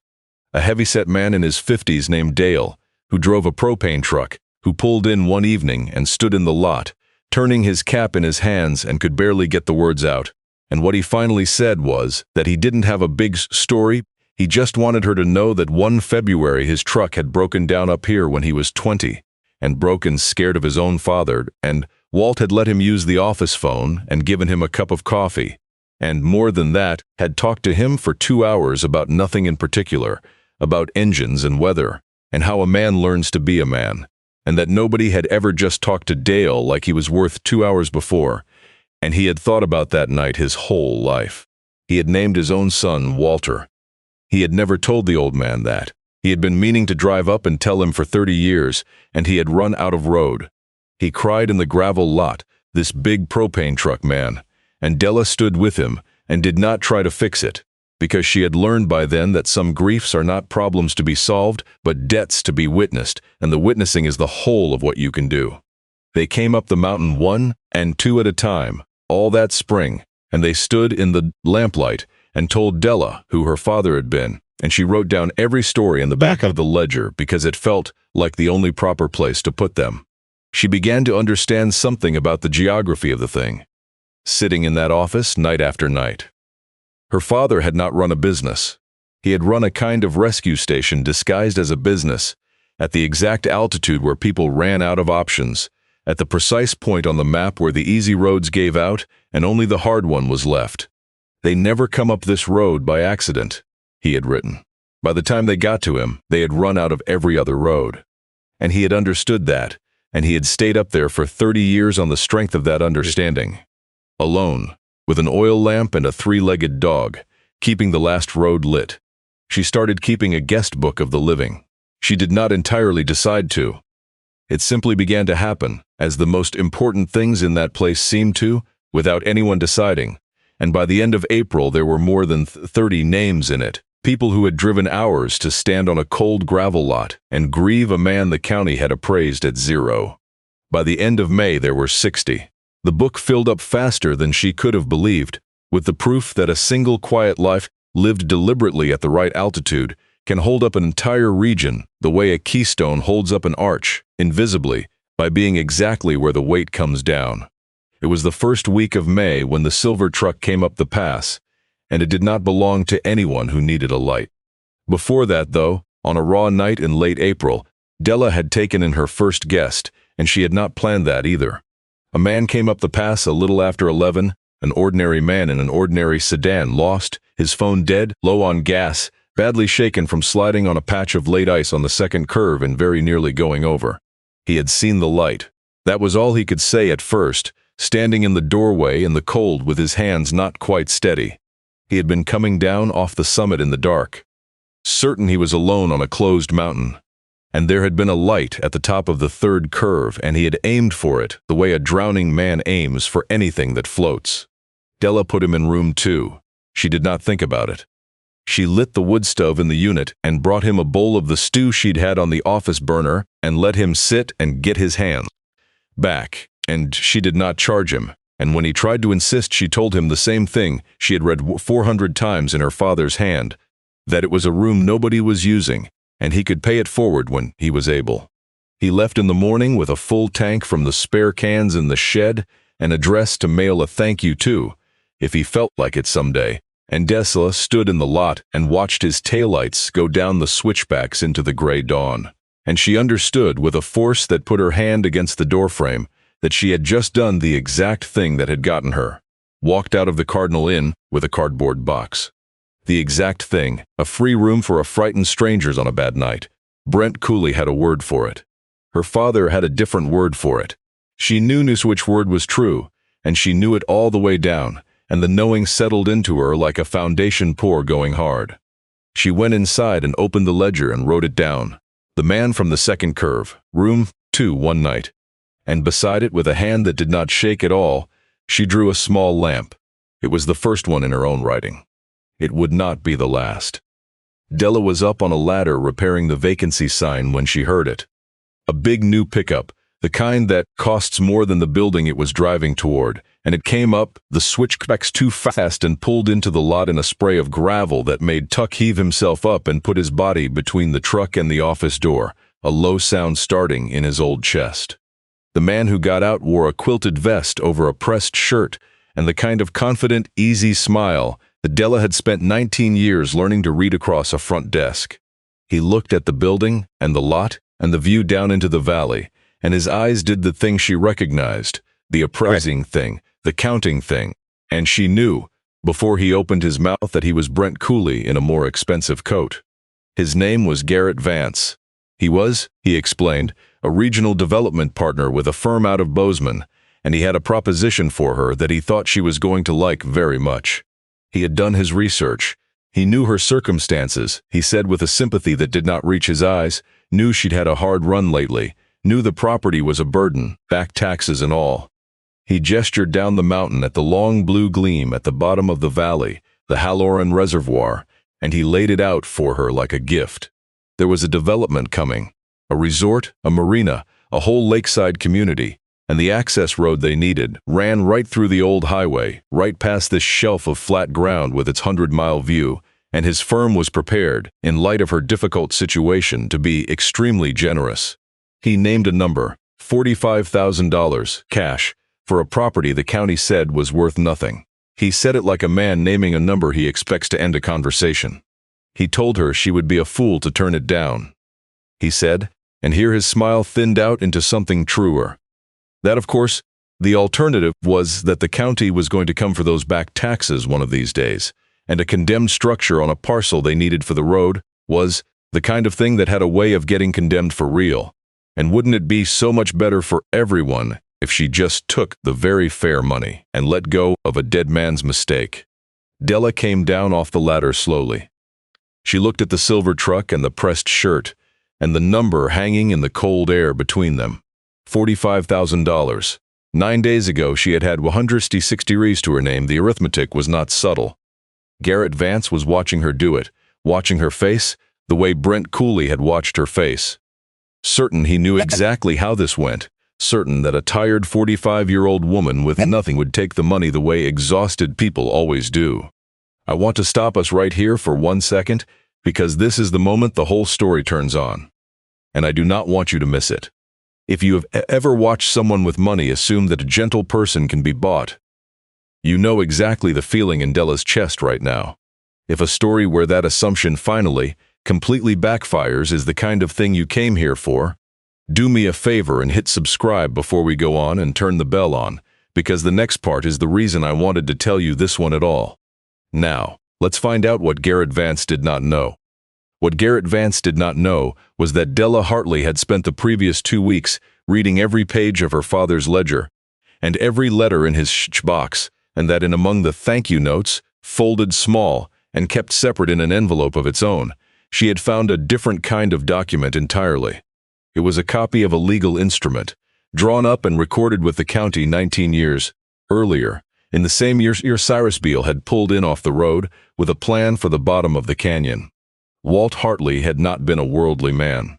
A heavyset man in his 50s named Dale, who drove a propane truck, who pulled in one evening and stood in the lot, turning his cap in his hands and could barely get the words out. And what he finally said was that he didn't have a big story, he just wanted her to know that one February his truck had broken down up here when he was 20, and broken scared of his own father, and Walt had let him use the office phone and given him a cup of coffee, and more than that, had talked to him for 2 hours about nothing in particular, about engines and weather, and how a man learns to be a man, and that nobody had ever just talked to Dale like he was worth 2 hours before, and he had thought about that night his whole life. He had named his own son Walter. He had never told the old man that. He had been meaning to drive up and tell him for 30 years, and he had run out of road. He cried in the gravel lot, this big propane truck man, and Della stood with him and did not try to fix it, because she had learned by then that some griefs are not problems to be solved, but debts to be witnessed, and the witnessing is the whole of what you can do. They came up the mountain 1 and 2 at a time, all that spring, and they stood in the lamplight and told Della who her father had been, and she wrote down every story in the back of the ledger because it felt like the only proper place to put them. She began to understand something about the geography of the thing, sitting in that office night after night. Her father had not run a business. He had run a kind of rescue station disguised as a business, at the exact altitude where people ran out of options, at the precise point on the map where the easy roads gave out and only the hard one was left. They never come up this road by accident, he had written. By the time they got to him, they had run out of every other road. And he had understood that, and he had stayed up there for 30 years on the strength of that understanding. Alone, with an oil lamp and a 3-legged dog, keeping the last road lit. She started keeping a guest book of the living. She did not entirely decide to. It simply began to happen, as the most important things in that place seemed to, without anyone deciding, and by the end of April there were more than 30 names in it. People who had driven hours to stand on a cold gravel lot and grieve a man the county had appraised at 0. By the end of May there were 60. The book filled up faster than she could have believed, with the proof that a single quiet life, lived deliberately at the right altitude, can hold up an entire region the way a keystone holds up an arch, invisibly, by being exactly where the weight comes down. It was the first week of May when the silver truck came up the pass, and it did not belong to anyone who needed a light. Before that, though, on a raw night in late April, Della had taken in her first guest, and she had not planned that either. A man came up the pass a little after 11, an ordinary man in an ordinary sedan, lost, his phone dead, low on gas, badly shaken from sliding on a patch of late ice on the second curve and very nearly going over. He had seen the light. That was all he could say at first, standing in the doorway in the cold with his hands not quite steady. He had been coming down off the summit in the dark, certain he was alone on a closed mountain. And there had been a light at the top of the third curve, and he had aimed for it the way a drowning man aims for anything that floats. Della put him in room 2. She did not think about it. She lit the wood stove in the unit and brought him a bowl of the stew she'd had on the office burner and let him sit and get his hands back, and she did not charge him. And when he tried to insist, she told him the same thing she had read 400 times in her father's hand, that it was a room nobody was using, and he could pay it forward when he was able. He left in the morning with a full tank from the spare cans in the shed, an address to mail a thank you to, if he felt like it someday, and Della stood in the lot and watched his taillights go down the switchbacks into the gray dawn. And she understood with a force that put her hand against the doorframe that she had just done the exact thing that had gotten her, walked out of the Cardinal Inn with a cardboard box. The exact thing, a free room for frightened strangers on a bad night. Brent Cooley had a word for it. Her father had a different word for it. She knew which word was true, and she knew it all the way down, and the knowing settled into her like a foundation pour going hard. She went inside and opened the ledger and wrote it down. The man from the second curve, room 2, one night. And beside it, with a hand that did not shake at all, she drew a small lamp. It was the first one in her own writing. It would not be the last. Della was up on a ladder repairing the vacancy sign when she heard it. A big new pickup, the kind that costs more than the building it was driving toward, and it came up the switchbacks too fast and pulled into the lot in a spray of gravel that made Tuck heave himself up and put his body between the truck and the office door, a low sound starting in his old chest. The man who got out wore a quilted vest over a pressed shirt and the kind of confident, easy smile that Della had spent 19 years learning to read across a front desk. He looked at the building and the lot and the view down into the valley, and his eyes did the thing she recognized, the appraising thing, the counting thing, and she knew, before he opened his mouth, that he was Brent Cooley in a more expensive coat. His name was Garrett Vance. He was, he explained, a regional development partner with a firm out of Bozeman, and he had a proposition for her that he thought she was going to like very much. He had done his research. He knew her circumstances, he said with a sympathy that did not reach his eyes, knew she'd had a hard run lately, knew the property was a burden, back taxes and all. He gestured down the mountain at the long blue gleam at the bottom of the valley, the Halloran Reservoir, and he laid it out for her like a gift. There was a development coming, a resort, a marina, a whole lakeside community, and the access road they needed ran right through the old highway, right past this shelf of flat ground with its 100-mile view, and his firm was prepared, in light of her difficult situation, to be extremely generous. He named a number, $45,000, cash, for a property the county said was worth nothing. He said it like a man naming a number he expects to end a conversation. He told her she would be a fool to turn it down. He said, and here his smile thinned out into something truer, that, of course, the alternative was that the county was going to come for those back taxes one of these days, and a condemned structure on a parcel they needed for the road was the kind of thing that had a way of getting condemned for real. And wouldn't it be so much better for everyone if she just took the very fair money and let go of a dead man's mistake? Della came down off the ladder slowly. She looked at the silver truck and the pressed shirt, and the number hanging in the cold air between them. $45,000. 9 days ago, she had had 166 degrees to her name. The arithmetic was not subtle. Garrett Vance was watching her do it, watching her face, the way Brent Cooley had watched her face. Certain he knew exactly how this went, certain that a tired 45-year-old woman with nothing would take the money the way exhausted people always do. I want to stop us right here for 1 second, because this is the moment the whole story turns on. And I do not want you to miss it. If you have ever watched someone with money assume that a gentle person can be bought, you know exactly the feeling in Della's chest right now. If a story where that assumption finally, completely backfires is the kind of thing you came here for, do me a favor and hit subscribe before we go on and turn the bell on, because the next part is the reason I wanted to tell you this one at all. Now, let's find out what Garrett Vance did not know. What Garrett Vance did not know was that Della Hartley had spent the previous 2 weeks reading every page of her father's ledger and every letter in his box, and that in among the thank you notes, folded small and kept separate in an envelope of its own, she had found a different kind of document entirely. It was a copy of a legal instrument, drawn up and recorded with the county 19 years earlier, in the same year Cyrus Beale had pulled in off the road with a plan for the bottom of the canyon. Walt Hartley had not been a worldly man,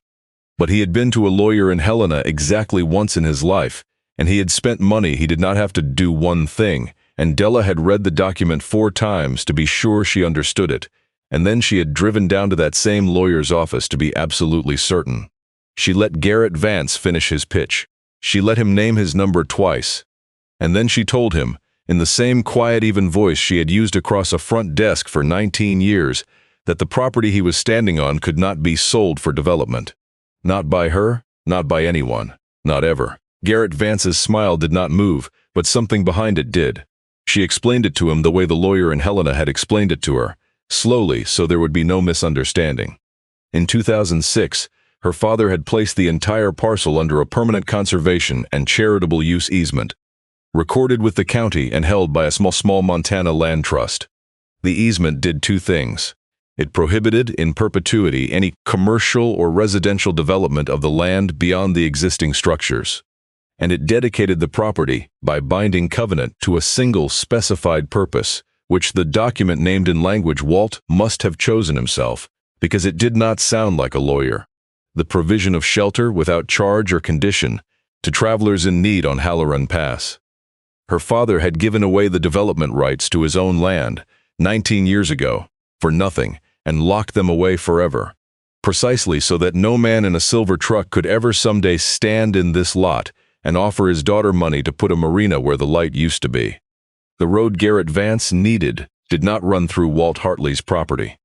but he had been to a lawyer in Helena exactly once in his life, and he had spent money he did not have to do one thing, and Della had read the document 4 times to be sure she understood it, and then she had driven down to that same lawyer's office to be absolutely certain. She let Garrett Vance finish his pitch. She let him name his number twice, and then she told him, in the same quiet, even voice she had used across a front desk for 19 years, that the property he was standing on could not be sold for development. Not by her, not by anyone, not ever. Garrett Vance's smile did not move, but something behind it did. She explained it to him the way the lawyer in Helena had explained it to her, slowly so there would be no misunderstanding. In 2006, her father had placed the entire parcel under a permanent conservation and charitable use easement, recorded with the county and held by a small Montana land trust. The easement did 2 things. It prohibited in perpetuity any commercial or residential development of the land beyond the existing structures, and it dedicated the property by binding covenant to a single specified purpose, which the document named in language Walt must have chosen himself, because it did not sound like a lawyer. The provision of shelter without charge or condition to travelers in need on Halloran Pass. Her father had given away the development rights to his own land 19 years ago for nothing and locked them away forever, precisely so that no man in a silver truck could ever someday stand in this lot and offer his daughter money to put a marina where the light used to be. The road Garrett Vance needed did not run through Walt Hartley's property.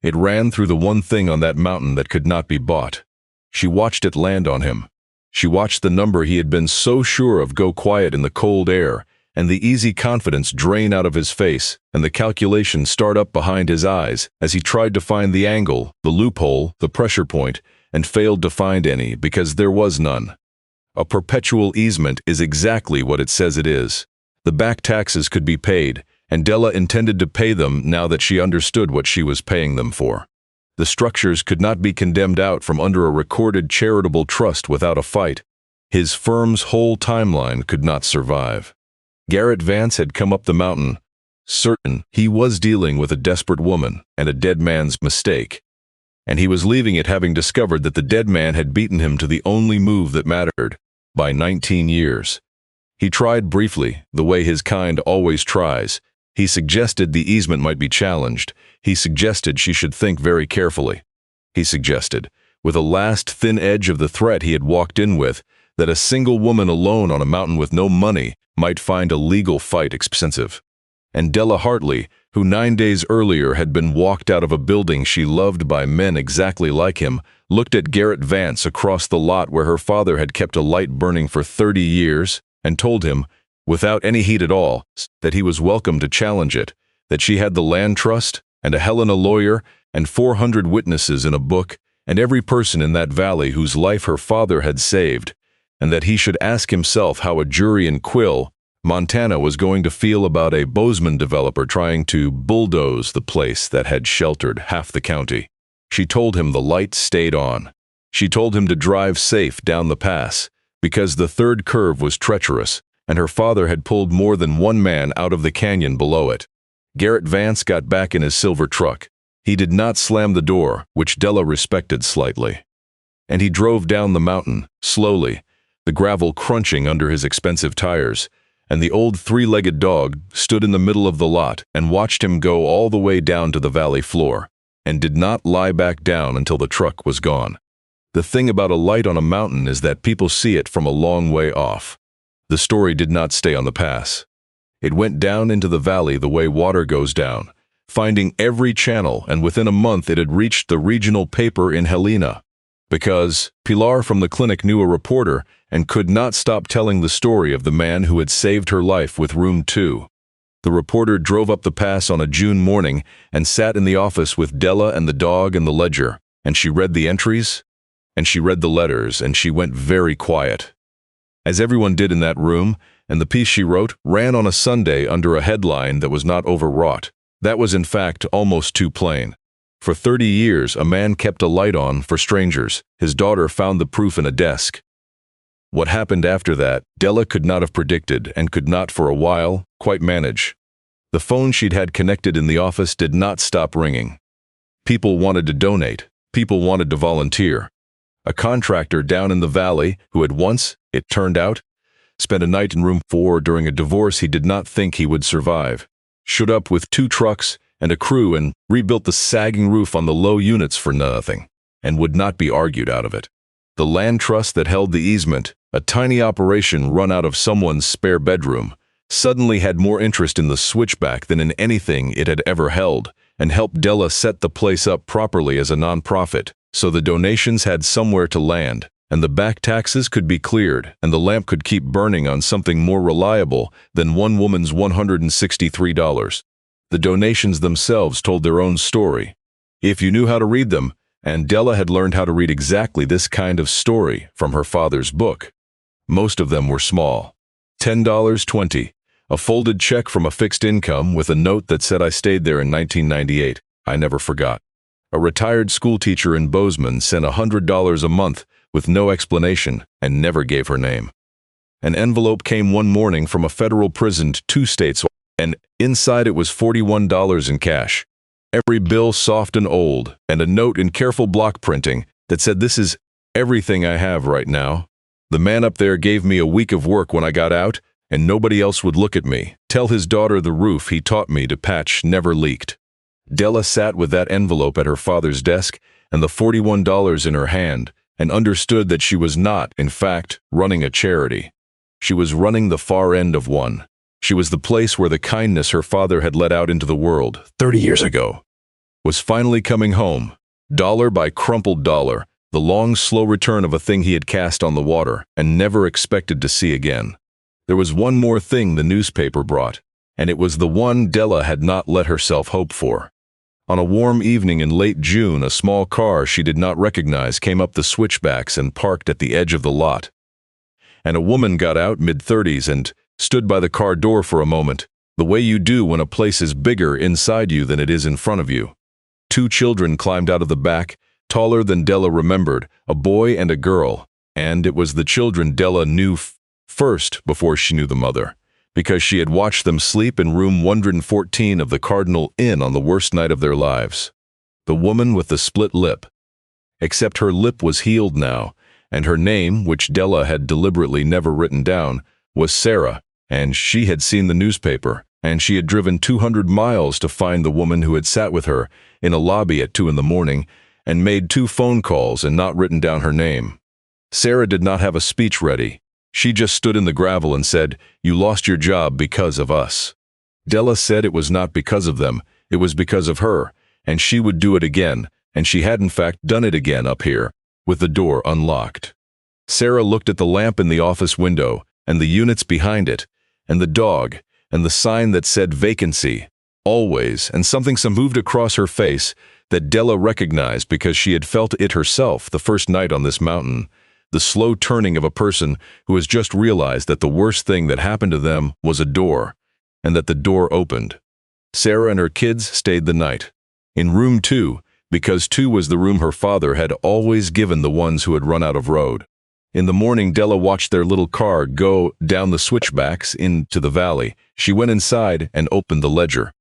It ran through the one thing on that mountain that could not be bought. She watched it land on him. She watched the number he had been so sure of go quiet in the cold air, and the easy confidence drain out of his face, and the calculation start up behind his eyes as he tried to find the angle, the loophole, the pressure point, and failed to find any because there was none. A perpetual easement is exactly what it says it is. The back taxes could be paid, and Della intended to pay them now that she understood what she was paying them for. The structures could not be condemned out from under a recorded charitable trust without a fight. His firm's whole timeline could not survive. Garrett Vance had come up the mountain, certain he was dealing with a desperate woman and a dead man's mistake, and he was leaving it having discovered that the dead man had beaten him to the only move that mattered, by 19 years. He tried briefly, the way his kind always tries. He suggested the easement might be challenged. He suggested she should think very carefully. He suggested, with a last thin edge of the threat he had walked in with, that a single woman alone on a mountain with no money might find a legal fight expensive. And Della Hartley, who 9 days earlier had been walked out of a building she loved by men exactly like him, looked at Garrett Vance across the lot where her father had kept a light burning for 30 years, and told him, without any heat at all, that he was welcome to challenge it, that she had the land trust, and a Helena lawyer, and 400 witnesses in a book, and every person in that valley whose life her father had saved, and that he should ask himself how a jury in Quill, Montana, was going to feel about a Bozeman developer trying to bulldoze the place that had sheltered half the county. She told him the light stayed on. She told him to drive safe down the pass, because the third curve was treacherous, and her father had pulled more than one man out of the canyon below it. Garrett Vance got back in his silver truck. He did not slam the door, which Della respected slightly. And he drove down the mountain, slowly, the gravel crunching under his expensive tires, and the old three-legged dog stood in the middle of the lot and watched him go all the way down to the valley floor, and did not lie back down until the truck was gone. The thing about a light on a mountain is that people see it from a long way off. The story did not stay on the pass. It went down into the valley the way water goes down, finding every channel, and within a month it had reached the regional paper in Helena. Because Pilar from the clinic knew a reporter and could not stop telling the story of the man who had saved her life with room 2. The reporter drove up the pass on a June morning and sat in the office with Della and the dog and the ledger, and she read the entries, and she read the letters, and she went very quiet, as everyone did in that room, and the piece she wrote ran on a Sunday under a headline that was not overwrought. That was in fact almost too plain. For 30 years, a man kept a light on for strangers. His daughter found the proof in a desk. What happened after that, Della could not have predicted and could not for a while quite manage. The phone she'd had connected in the office did not stop ringing. People wanted to donate. People wanted to volunteer. A contractor down in the valley who had once, it turned out, spent a night in room 4 during a divorce he did not think he would survive, showed up with 2 trucks and a crew and rebuilt the sagging roof on the low units for nothing, and would not be argued out of it. The land trust that held the easement, a tiny operation run out of someone's spare bedroom, suddenly had more interest in the switchback than in anything it had ever held, and helped Della set the place up properly as a nonprofit, so the donations had somewhere to land, and the back taxes could be cleared, and the lamp could keep burning on something more reliable than one woman's $163. The donations themselves told their own story, if you knew how to read them, and Della had learned how to read exactly this kind of story from her father's book. Most of them were small. $10, $20, a folded check from a fixed income with a note that said I stayed there in 1998. I never forgot. A retired schoolteacher in Bozeman sent $100 a month with no explanation and never gave her name. An envelope came one morning from a federal prison 2 states, and inside it was $41 in cash. Every bill soft and old, and a note in careful block printing that said, "This is everything I have right now. The man up there gave me a week of work when I got out, and nobody else would look at me. Tell his daughter the roof he taught me to patch never leaked." Della sat with that envelope at her father's desk and the $41 in her hand, and understood that she was not, in fact, running a charity. She was running the far end of one. She was the place where the kindness her father had let out into the world 30 years ago was finally coming home, dollar by crumpled dollar, the long, slow return of a thing he had cast on the water and never expected to see again. There was one more thing the newspaper brought, and it was the one Della had not let herself hope for. On a warm evening in late June, a small car she did not recognize came up the switchbacks and parked at the edge of the lot. And a woman got out, mid-30s, and stood by the car door for a moment, the way you do when a place is bigger inside you than it is in front of you. 2 children climbed out of the back, taller than Della remembered, a boy and a girl, and it was the children Della knew first before she knew the mother, because she had watched them sleep in room 114 of the Cardinal Inn on the worst night of their lives. The woman with the split lip. Except her lip was healed now, and her name, which Della had deliberately never written down, was Sarah, and she had seen the newspaper, and she had driven 200 miles to find the woman who had sat with her in a lobby at 2 in the morning and made 2 phone calls and not written down her name. Sarah did not have a speech ready. She just stood in the gravel and said, "You lost your job because of us." Della said it was not because of them, it was because of her, and she would do it again, and she had in fact done it again up here, with the door unlocked. Sarah looked at the lamp in the office window, and the units behind it, and the dog, and the sign that said vacancy, always, and something moved across her face that Della recognized because she had felt it herself the first night on this mountain, the slow turning of a person who has just realized that the worst thing that happened to them was a door, and that the door opened. Sarah and her kids stayed the night. In room 2, because 2 was the room her father had always given the ones who had run out of road. In the morning, Della watched their little car go down the switchbacks into the valley. She went inside and opened the ledger.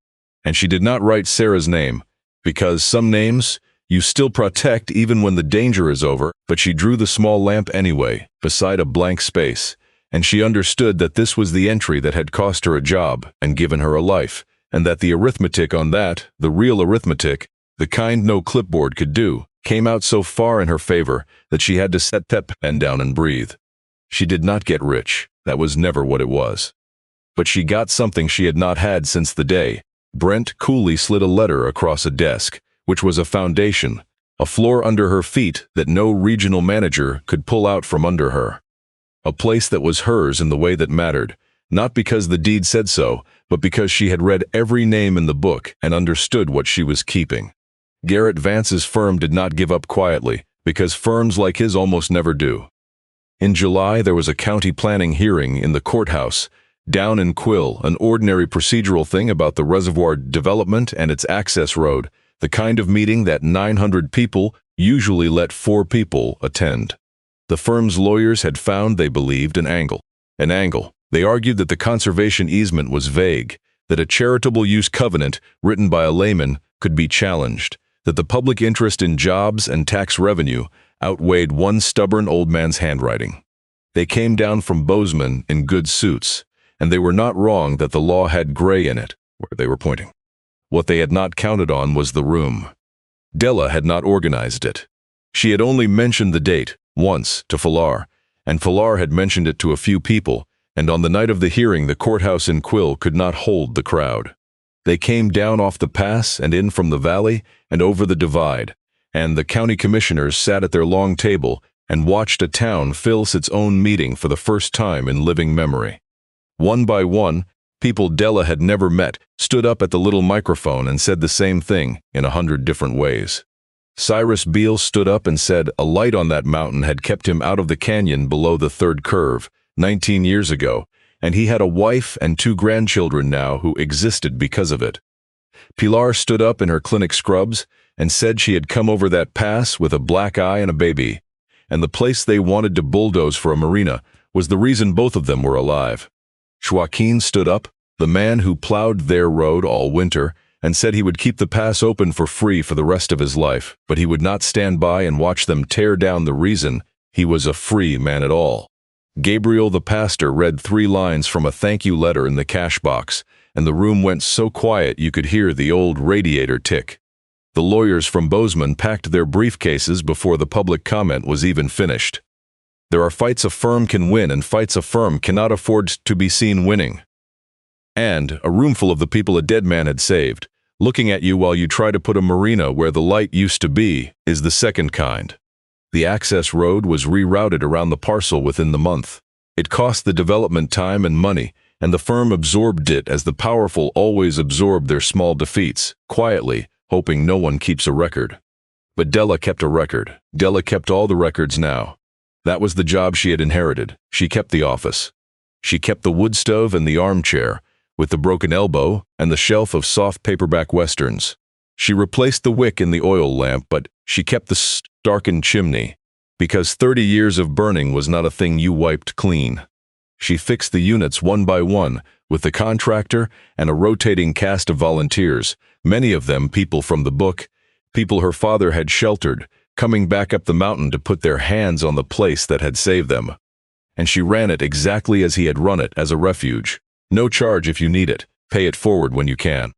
And she did not write Sarah's name, because some names you still protect even when the danger is over, but she drew the small lamp anyway, beside a blank space, and she understood that this was the entry that had cost her a job and given her a life, and that the arithmetic on that, the real arithmetic, the kind no clipboard could do, came out so far in her favor that she had to set that pen down and breathe. She did not get rich, that was never what it was. But she got something she had not had since the day. Brent coolly slid a letter across a desk, which was a foundation, a floor under her feet that no regional manager could pull out from under her. A place that was hers in the way that mattered, not because the deed said so, but because she had read every name in the book and understood what she was keeping. Garrett Vance's firm did not give up quietly, because firms like his almost never do. In July, there was a county planning hearing in the courthouse, down in Quill, an ordinary procedural thing about the reservoir development and its access road, the kind of meeting that 900 people usually let 4 people attend. The firm's lawyers had found, they believed, an angle. They argued that the conservation easement was vague, that a charitable use covenant written by a layman could be challenged, that the public interest in jobs and tax revenue outweighed one stubborn old man's handwriting. They came down from Bozeman in good suits, and they were not wrong that the law had gray in it, where they were pointing. What they had not counted on was the room. Della had not organized it. She had only mentioned the date, once, to Falar, and Falar had mentioned it to a few people, and on the night of the hearing the courthouse in Quill could not hold the crowd. They came down off the pass and in from the valley and over the divide, and the county commissioners sat at their long table and watched a town fill its own meeting for the first time in living memory. One by one, people Della had never met stood up at the little microphone and said the same thing in 100 different ways. Cyrus Beale stood up and said a light on that mountain had kept him out of the canyon below the third curve 19 years ago, and he had a wife and 2 grandchildren now who existed because of it. Pilar stood up in her clinic scrubs and said she had come over that pass with a black eye and a baby, and the place they wanted to bulldoze for a marina was the reason both of them were alive. Joaquin stood up, the man who plowed their road all winter, and said he would keep the pass open for free for the rest of his life, but he would not stand by and watch them tear down the reason he was a free man at all. Gabriel the pastor read 3 lines from a thank you letter in the cash box, and the room went so quiet you could hear the old radiator tick. The lawyers from Bozeman packed their briefcases before the public comment was even finished. There are fights a firm can win and fights a firm cannot afford to be seen winning. And a roomful of the people a dead man had saved, looking at you while you try to put a marina where the light used to be, is the second kind. The access road was rerouted around the parcel within the month. It cost the development time and money, and the firm absorbed it as the powerful always absorb their small defeats, quietly, hoping no one keeps a record. But Della kept a record. Della kept all the records now. That was the job she had inherited. She kept the office. She kept the wood stove and the armchair, with the broken elbow and the shelf of soft paperback westerns. She replaced the wick in the oil lamp, but she kept the darkened chimney, because 30 years of burning was not a thing you wiped clean. She fixed the units one by one, with the contractor and a rotating cast of volunteers, many of them people from the book, people her father had sheltered, coming back up the mountain to put their hands on the place that had saved them. And she ran it exactly as he had run it, as a refuge. No charge if you need it, pay it forward when you can.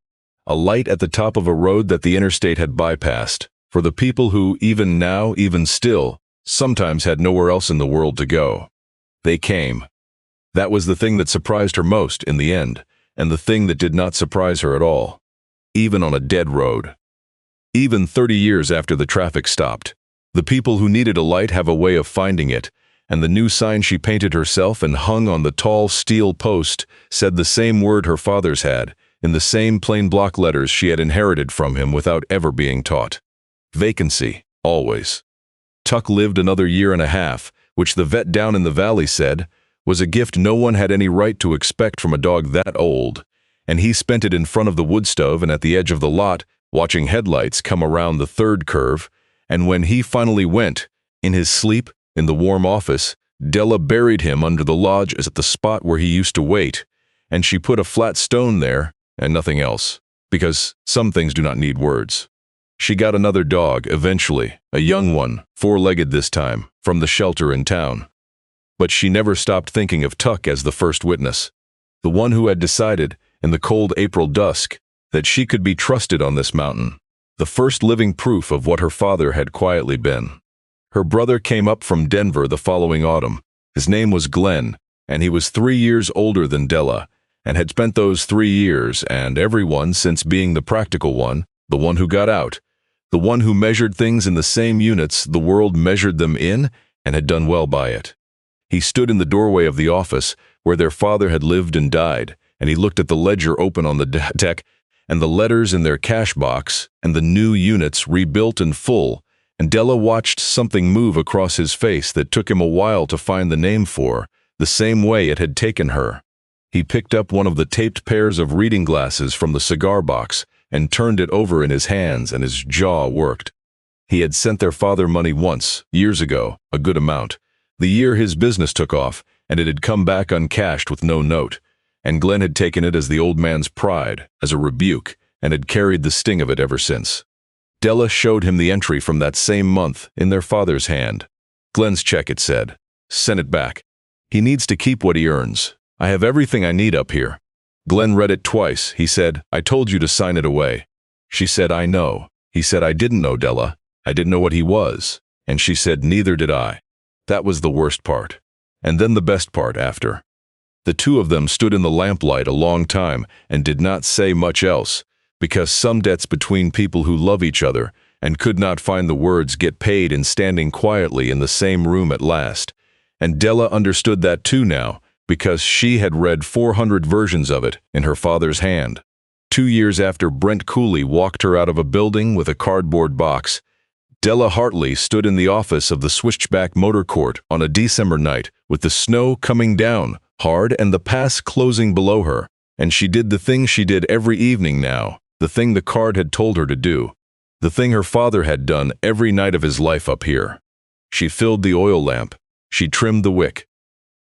A light at the top of a road that the interstate had bypassed, for the people who, even now, even still, sometimes had nowhere else in the world to go. They came. That was the thing that surprised her most in the end, and the thing that did not surprise her at all. Even on a dead road. Even 30 years after the traffic stopped, the people who needed a light have a way of finding it, and the new sign she painted herself and hung on the tall steel post said the same word her father's had, in the same plain block letters she had inherited from him without ever being taught. Vacancy, always. Tuck lived another year and a half, which the vet down in the valley said was a gift no one had any right to expect from a dog that old, and he spent it in front of the wood stove and at the edge of the lot, watching headlights come around the third curve, and when he finally went, in his sleep, in the warm office, Della buried him under the lodge at the spot where he used to wait, and she put a flat stone there and nothing else, because some things do not need words. She got another dog eventually, a young one, four-legged this time, from the shelter in town. But she never stopped thinking of Tuck as the first witness, the one who had decided, in the cold April dusk, that she could be trusted on this mountain, the first living proof of what her father had quietly been. Her brother came up from Denver the following autumn. His name was Glenn, and he was 3 years older than Della, and had spent those 3 years and everyone since being the practical one, the one who got out, the one who measured things in the same units the world measured them in and had done well by it. He stood in the doorway of the office where their father had lived and died, and he looked at the ledger open on the deck and the letters in their cash box and the new units rebuilt and full, and Della watched something move across his face that took him a while to find the name for, the same way it had taken her. He picked up one of the taped pairs of reading glasses from the cigar box and turned it over in his hands, and his jaw worked. He had sent their father money once, years ago, a good amount, the year his business took off, and it had come back uncashed with no note, and Glenn had taken it as the old man's pride, as a rebuke, and had carried the sting of it ever since. Della showed him the entry from that same month in their father's hand. Glenn's check, it said. Send it back. He needs to keep what he earns. I have everything I need up here. Glenn read it twice. He said, I told you to sign it away. She said, I know. He said, I didn't know, Della. I didn't know what he was. And she said, neither did I. That was the worst part. And then the best part after. The two of them stood in the lamplight a long time and did not say much else, because some debts between people who love each other and could not find the words get paid in standing quietly in the same room at last. And Della understood that too now, because she had read 400 versions of it in her father's hand. 2 years after Brent Cooley walked her out of a building with a cardboard box, Della Hartley stood in the office of the Switchback Motor Court on a December night with the snow coming down hard and the pass closing below her, and she did the thing she did every evening now, the thing the card had told her to do, the thing her father had done every night of his life up here. She filled the oil lamp. She trimmed the wick.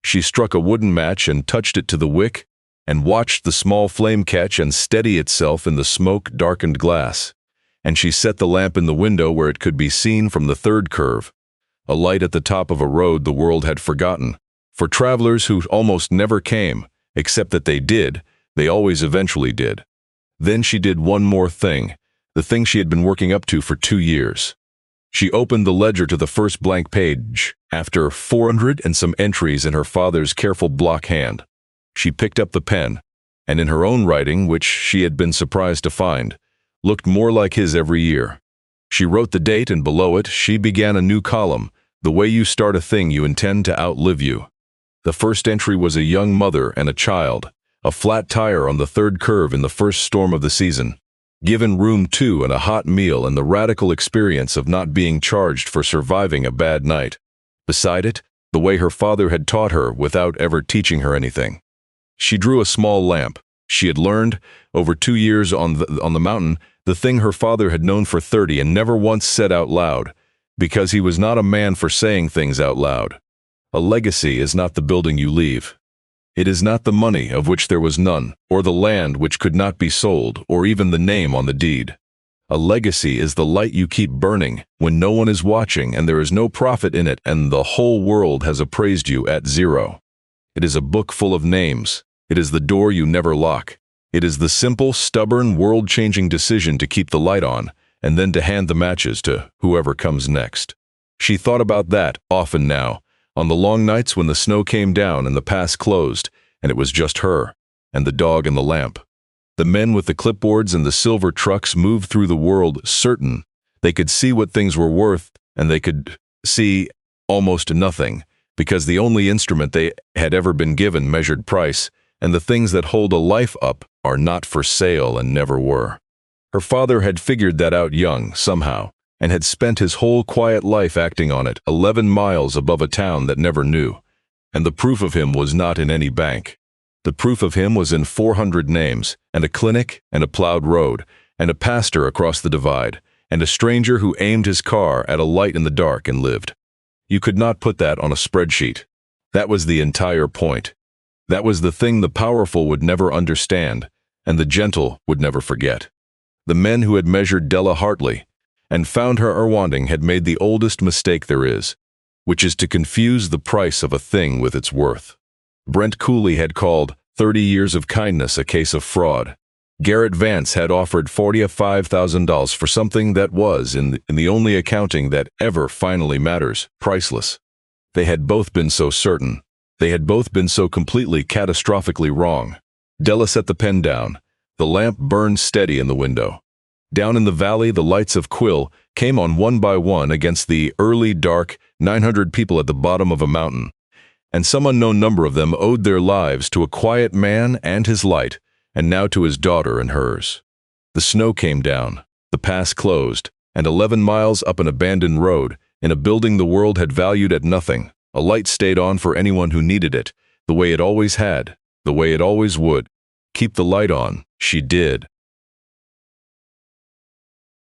She struck a wooden match and touched it to the wick and watched the small flame catch and steady itself in the smoke-darkened glass. And she set the lamp in the window where it could be seen from the third curve, a light at the top of a road the world had forgotten. For travelers who almost never came, except that they always eventually did. Then she did one more thing, the thing she had been working up to for 2 years. She opened the ledger to the first blank page, after 400 and some entries in her father's careful block hand. She picked up the pen, and in her own writing, which she had been surprised to find, looked more like his every year. She wrote the date, and below it she began a new column, the way you start a thing you intend to outlive you. The first entry was a young mother and a child, a flat tire on the third curve in the first storm of the season, given room 2 and a hot meal and the radical experience of not being charged for surviving a bad night. Beside it, the way her father had taught her without ever teaching her anything. She drew a small lamp. She had learned, over 2 years on the mountain, the thing her father had known for 30 and never once said out loud, because he was not a man for saying things out loud. A legacy is not the building you leave. It is not the money of which there was none, or the land which could not be sold, or even the name on the deed. A legacy is the light you keep burning when no one is watching and there is no profit in it and the whole world has appraised you at 0. It is a book full of names. It is the door you never lock. It is the simple, stubborn, world-changing decision to keep the light on and then to hand the matches to whoever comes next. She thought about that often now, on the long nights when the snow came down and the pass closed, and it was just her, and the dog and the lamp. The men with the clipboards and the silver trucks moved through the world certain they could see what things were worth, and they could see almost nothing, because the only instrument they had ever been given measured price, and the things that hold a life up are not for sale and never were. Her father had figured that out young, somehow, and had spent his whole quiet life acting on it, 11 miles above a town that never knew. And the proof of him was not in any bank. The proof of him was in 400 names, and a clinic, and a plowed road, and a pastor across the divide, and a stranger who aimed his car at a light in the dark and lived. You could not put that on a spreadsheet. That was the entire point. That was the thing the powerful would never understand, and the gentle would never forget. The men who had measured Della Hartley and found her wanting had made the oldest mistake there is, which is to confuse the price of a thing with its worth. Brent Cooley had called 30 years of kindness a case of fraud. Garrett Vance had offered $45,000 for something that was, in the only accounting that ever finally matters, priceless. They had both been so certain. They had both been so completely, catastrophically wrong. Della set the pen down. The lamp burned steady in the window. Down in the valley, the lights of Quill came on one by one against the early, dark 900 people at the bottom of a mountain, and some unknown number of them owed their lives to a quiet man and his light, and now to his daughter and hers. The snow came down, the pass closed, and 11 miles up an abandoned road, in a building the world had valued at nothing, a light stayed on for anyone who needed it, the way it always had, the way it always would. Keep the light on, she did.